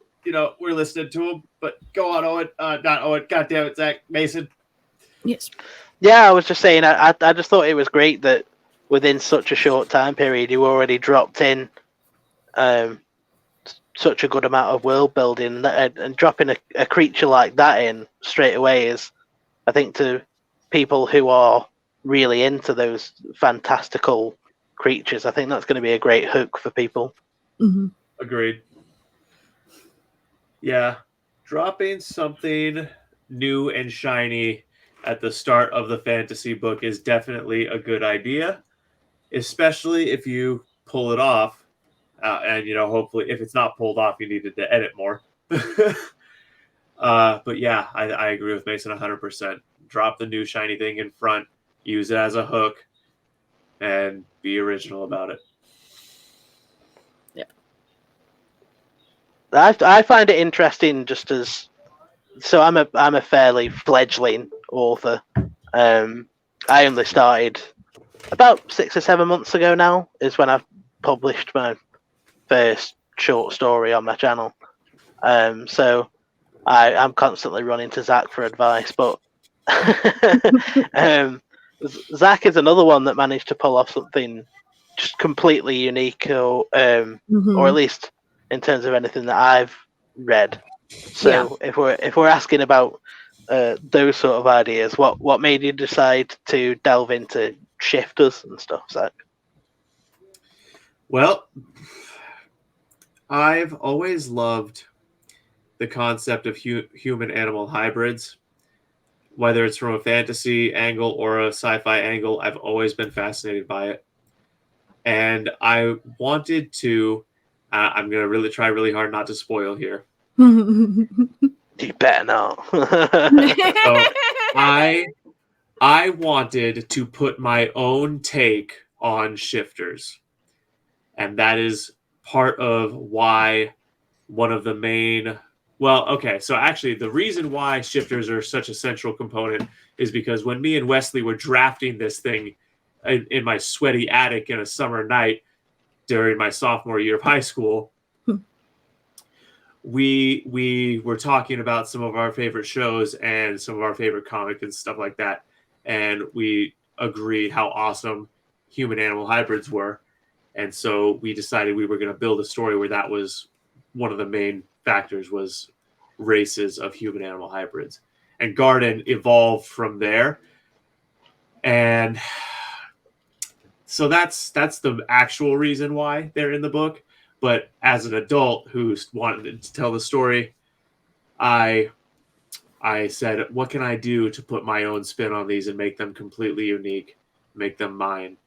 we're listening to them. But go on, Owen. Not Owen. God damn it, Zach Mason.
Yes.
Yeah, I was just saying. I just thought it was great that within such a short time period, you already dropped in such a good amount of world building, and dropping a creature like that in straight away is, I think, to people who are really into those fantastical creatures, I think that's going to be a great hook for people.
Mm-hmm.
Agreed. Yeah, dropping something new and shiny at the start of the fantasy book is definitely a good idea, especially if you pull it off. And hopefully, if it's not pulled off, you needed to edit more. But yeah, I agree with Mason 100%. Drop the new shiny thing in front, use it as a hook, and be original about it.
Yeah.
I find it interesting, just as so I'm a fairly fledgling author. I only started about 6 or 7 months ago now is when I published my first short story on my channel. So I'm constantly running to Zach for advice, but Zach is another one that managed to pull off something just completely unique, or at least in terms of anything that I've read. So if we're asking about those sort of ideas, what made you decide to delve into shifters and stuff, Zach?
Well, I've always loved the concept of human-animal hybrids. Whether it's from a fantasy angle or a sci-fi angle, I've always been fascinated by it. And I wanted to... I'm going to really try really hard not to spoil here.
You better not.
So I I wanted to put my own take on shifters. And that is part of why one of the main. Well, okay, so actually, the reason why shifters are such a central component is because when me and Wesley were drafting this thing in my sweaty attic in a summer night during my sophomore year of high school, we were talking about some of our favorite shows and some of our favorite comics and stuff like that, and we agreed how awesome human animal hybrids were, and so we decided we were going to build a story where that was one of the main factors, was races of human animal hybrids, and Garden evolved from there. And so that's the actual reason why they're in the book. But as an adult who wanted to tell the story, I said, what can I do to put my own spin on these and make them completely unique, make them mine?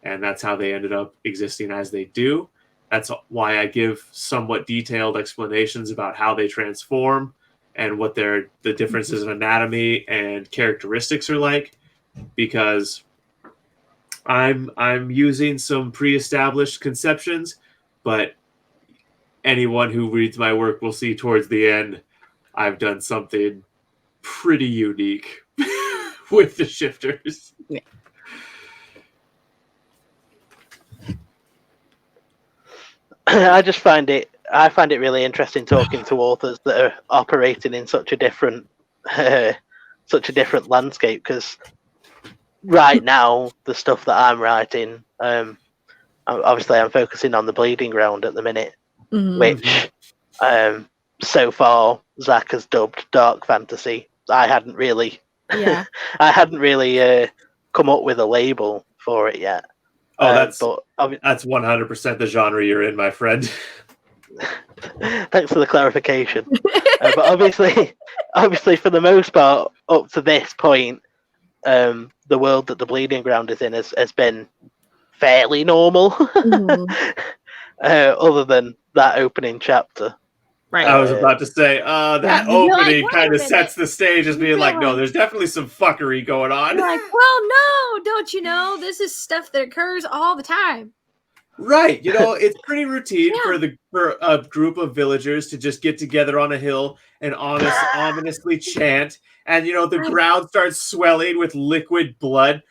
And that's how they ended up existing as they do. That's why I give somewhat detailed explanations about how they transform and what the differences in anatomy and characteristics are like, because I'm using some pre-established conceptions, but anyone who reads my work will see towards the end I've done something pretty unique with the shifters.
Yeah.
I find it really interesting talking to authors that are operating in such a different landscape, because right now the stuff that I'm writing, obviously I'm focusing on the Bleeding Ground at the minute, which so far Zach has dubbed dark fantasy. I hadn't really come up with a label for it yet.
Oh, that's 100% the genre you're in, my friend.
Thanks for the clarification. But obviously, for the most part, up to this point, the world that the Bleeding Ground is in has been fairly normal, other than that opening chapter.
Right.
I was about to say, that opening kind of sets the stage as being like, no, there's definitely some fuckery going on.
You're like, well, no, don't you know? This is stuff that occurs all the time.
Right. You know, it's pretty routine for a group of villagers to just get together on a hill and ominously chant. And, you know, the ground starts swelling with liquid blood.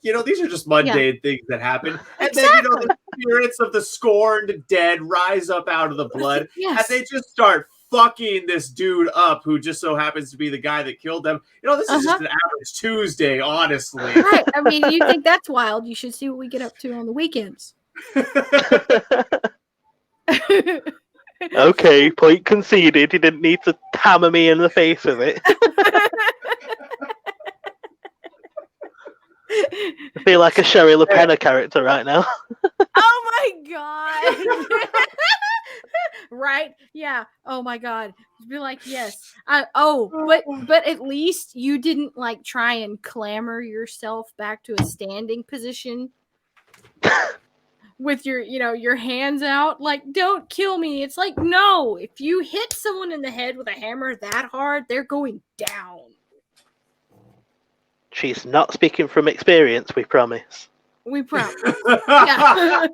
You know, these are just mundane things that happen. And then, you know, the spirits of the scorned dead rise up out of the blood. And they just start fucking this dude up who just so happens to be the guy that killed them. You know, this is just an average Tuesday, honestly.
Right. I mean, you think that's wild. You should see what we get up to on the weekends.
Okay, point conceded. You didn't need to hammer me in the face with it. I feel like a Sherry LaPena character right now.
Oh my god! Right? Yeah. Oh my god. Be like, yes. But at least you didn't like try and clamor yourself back to a standing position with your hands out. Like, don't kill me. It's like, no. If you hit someone in the head with a hammer that hard, they're going down.
She's not speaking from experience, we promise.
We promise. Yeah.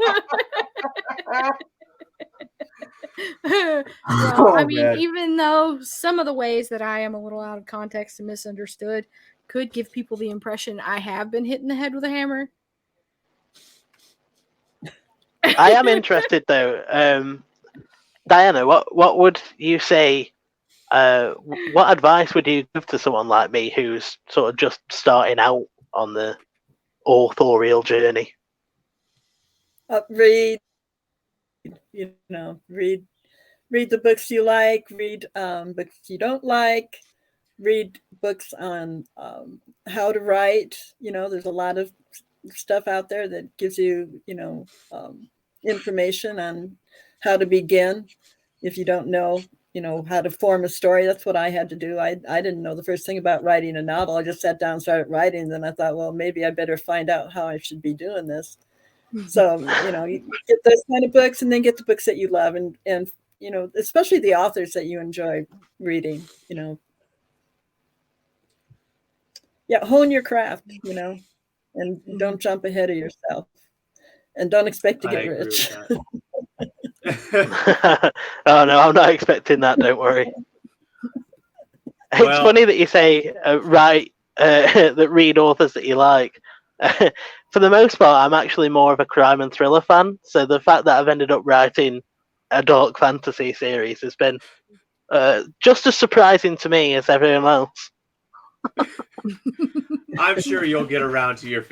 Well, I mean, man. Even though some of the ways that I am a little out of context and misunderstood could give people the impression I have been hit in the head with a hammer.
I am interested, though. Diana, what would you say? What advice would you give to someone like me who's sort of just starting out on the authorial journey?
Read the books you like, read books you don't like, read books on how to write. There's a lot of stuff out there that gives you, information on how to begin if you don't know how to form a story. That's what I had to do. I didn't know the first thing about writing a novel. I just sat down and started writing. Then I thought, well, maybe I better find out how I should be doing this. So, you get those kind of books, and then get the books that you love, and especially the authors that you enjoy reading, Yeah, hone your craft, and don't jump ahead of yourself. And don't expect to get rich.
Oh no, I'm not expecting that. Don't worry. It's funny that you say that read authors that you like. For the most part, I'm actually more of a crime and thriller fan. So the fact that I've ended up writing a dark fantasy series has been just as surprising to me as everyone else.
I'm sure you'll get around to your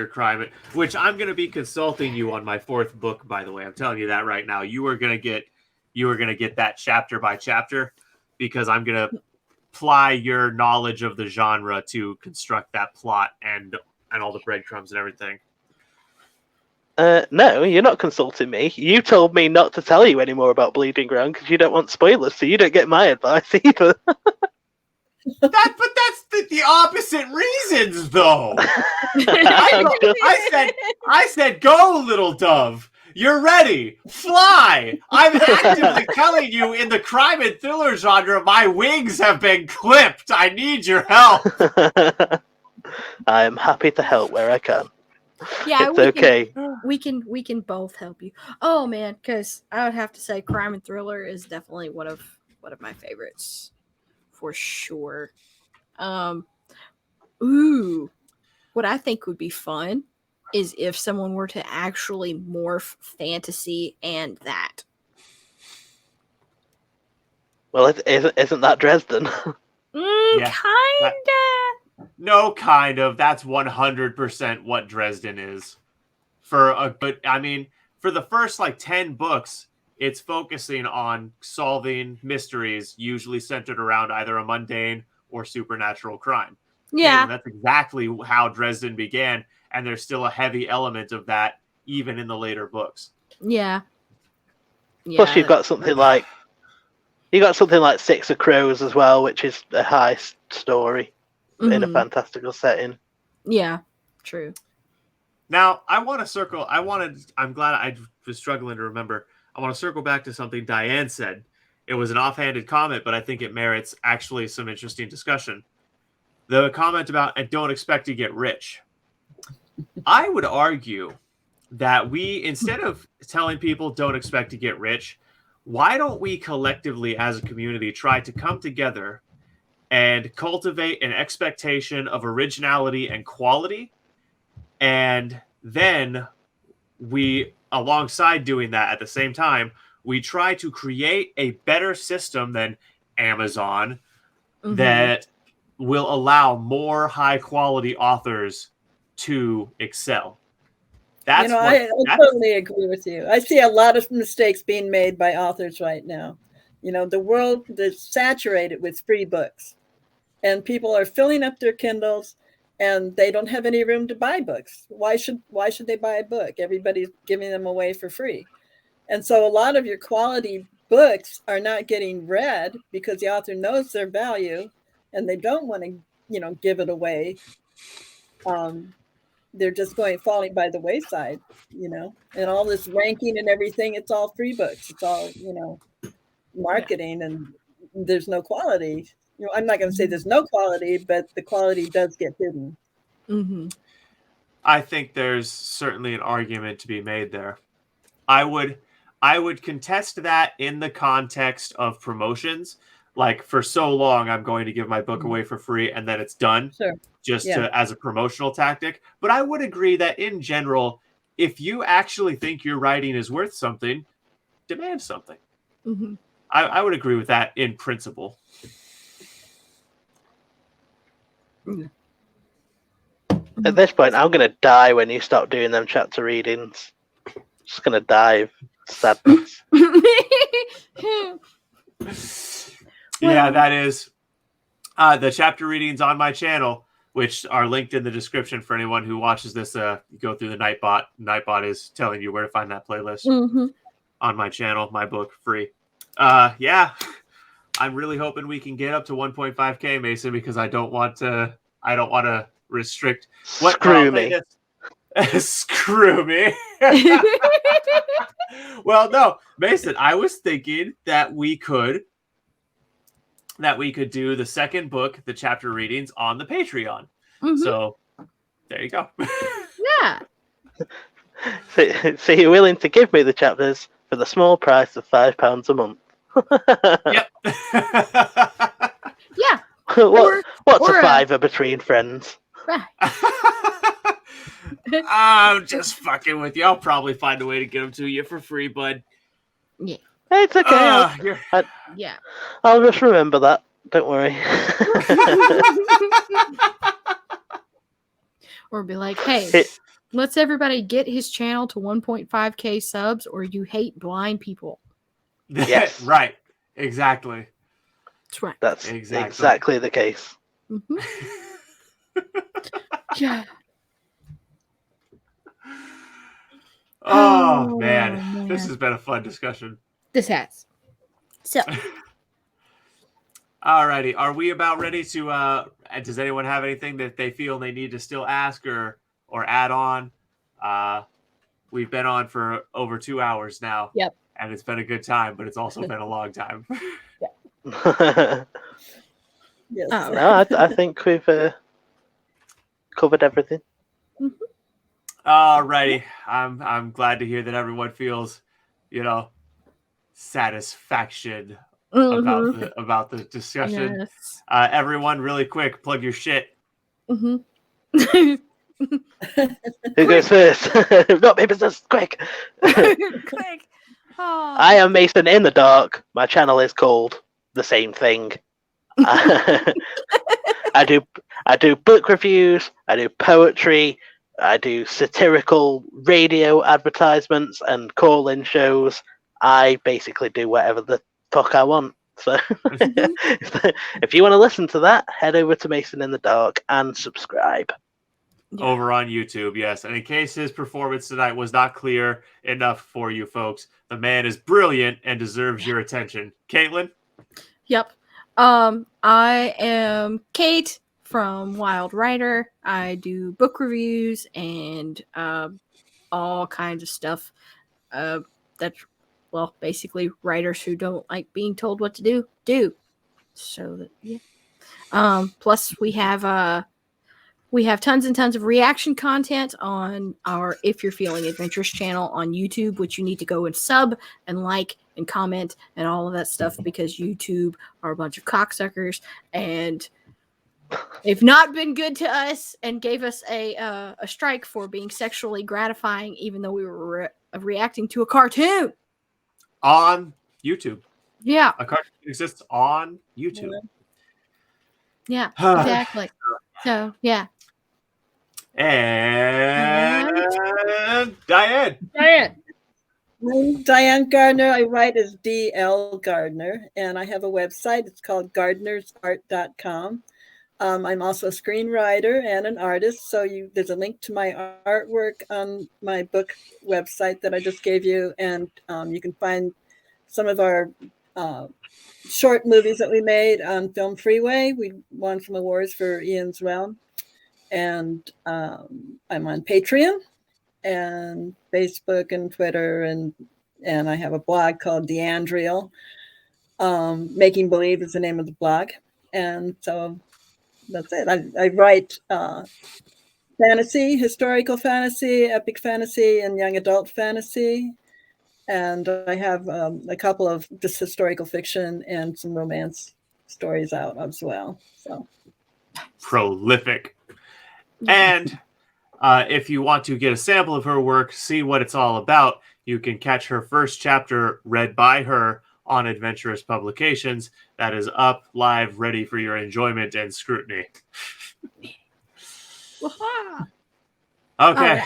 crime, which I'm going to be consulting you on my 4th book. By the way, I'm telling you that right now. You are going to get that chapter by chapter, because I'm going to apply your knowledge of the genre to construct that plot and all the breadcrumbs and everything.
No, you're not consulting me. You told me not to tell you any more about Bleeding Ground because you don't want spoilers, so you don't get my advice either.
But that's the opposite reasons, though. I said, go, little dove. You're ready. Fly. I'm actively telling you, in the crime and thriller genre, my wings have been clipped. I need your help.
I am happy to help where I can.
Yeah,
it's okay.
We can both help you. Oh man, because I would have to say, crime and thriller is definitely one of my favorites, for sure. What I think would be fun is if someone were to actually morph fantasy and that.
Well, isn't that Dresden?
Kinda.
No, kind of. That's 100% what Dresden is. But I mean, for the first 10 books, it's focusing on solving mysteries, usually centered around either a mundane or supernatural crime.
Yeah,
and that's exactly how Dresden began, and there's still a heavy element of that even in the later books.
Yeah.
Plus, you've got something like Six of Crows as well, which is a heist story in a fantastical setting.
Yeah, true.
Now, I'm glad I was struggling to remember. I want to circle back to something Dianne said. It was an offhanded comment, but I think it merits actually some interesting discussion. The comment about, "I don't expect to get rich." I would argue that instead of telling people don't expect to get rich, why don't we collectively as a community try to come together and cultivate an expectation of originality and quality? And then alongside doing that at the same time, we try to create a better system than Amazon that will allow more high quality authors to excel.
I totally agree with you. I see a lot of mistakes being made by authors right now. The world is saturated with free books, and people are filling up their Kindles, and they don't have any room to buy books. Why should they buy a book? Everybody's giving them away for free. And so a lot of your quality books are not getting read because the author knows their value and they don't want to, give it away. They're just falling by the wayside, and all this ranking and everything, it's all free books. It's all, marketing, and there's no quality. I'm not going to say there's no quality, but the quality does get hidden.
I think there's certainly an argument to be made there. I would contest that in the context of promotions. Like, for so long, I'm going to give my book away for free, and then it's done.
Sure.
As a promotional tactic. But I would agree that in general, if you actually think your writing is worth something, demand something. I would agree with that in principle.
At this point, I'm going to die when you stop doing them chapter readings. Just going to die of sadness.
Yeah, that is the chapter readings on my channel, which are linked in the description for anyone who watches this. Go through the Nightbot. Nightbot is telling you where to find that playlist on my channel, my book, free. Yeah, I'm really hoping we can get up to 1.5K, Mason, because I don't want to restrict.
Screw me.
Screw me. Well, no, Mason, I was thinking that we could that we could do the second book, the chapter readings, on the Patreon. So there you go.
Yeah.
So you're willing to give me the chapters for the small price of £5 a month?
Yep.
Yeah.
What's a fiver between friends?
Right.
I'm just fucking with you. I'll probably find a way to get them to you for free, bud.
Yeah.
It's okay.
Yeah.
I'll just remember that. Don't worry.
Or be like, hey, let's everybody get his channel to 1.5k subs, or you hate blind people.
Yes.
Right. Exactly.
That's right.
That's exactly the case.
Mm-hmm. Yeah.
Oh, man. This has been a fun discussion.
This has. So.
Alrighty. Are we about ready to, does anyone have anything that they feel they need to still ask or add on? We've been on for over 2 hours now.
Yep.
And it's been a good time, but it's also been a long time.
Yes.
No, I think we've covered everything.
Alrighty. I'm glad to hear that everyone feels, satisfaction about the discussion.
Yes.
Everyone, really quick, plug your shit.
Who goes first? Not my business. Quick.
Quick. Oh.
I am Mason in the Dark. My channel is called the same thing. I do book reviews. I do poetry. I do satirical radio advertisements and call-in shows. I basically do whatever the fuck I want. So if you want to listen to that, head over to Mason in the Dark and subscribe.
Yeah.
Over on YouTube, yes. And in case his performance tonight was not clear enough for you folks, the man is brilliant and deserves your attention. Caitlin?
Yep. I am Kate from Wild Writer. I do book reviews and all kinds of stuff. That's, basically writers who don't like being told what to do. So that, yeah. Plus we have tons and tons of reaction content on our If You're Feeling Adventurous channel on YouTube, which you need to go and sub and like and comment and all of that stuff, because YouTube are a bunch of cocksuckers and they've not been good to us and gave us a strike for being sexually gratifying, even though we were reacting to a cartoon
On YouTube.
Yeah.
A cartoon exists on YouTube.
Yeah, exactly. So, yeah.
And Dianne.
I'm Dianne Gardner. I write as D.L. Gardner, and I have a website. It's called gardnersart.com. I'm also a screenwriter and an artist, so there's a link to my artwork on my book website that I just gave you, and you can find some of our short movies that we made on Film Freeway. We won some awards for Ian's Realm, and I'm on Patreon and Facebook and Twitter, and I have a blog called Dianne. Making Believe is the name of the blog, and so that's it. I write fantasy, historical fantasy, epic fantasy, and young adult fantasy, and I have a couple of just historical fiction and some romance stories out as well. So
Prolific. And if you want to get a sample of her work, see what it's all about, you can catch her first chapter read by her on Adventurous Publications. That is up, live, ready for your enjoyment and scrutiny. Okay.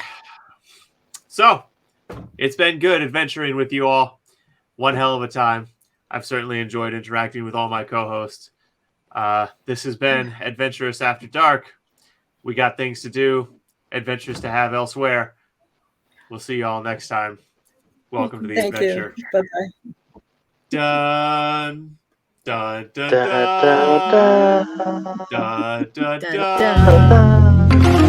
So, it's been good adventuring with you all. One hell of a time. I've certainly enjoyed interacting with all my co-hosts. This has been Adventurous After Dark. We got things to do, adventures to have elsewhere. We'll see you all next time. Welcome to the adventure.
Bye-bye.
Dun, dun, dun,
Da,
dun,
da, da.
dun, dun,
Dun,
dun.
dun.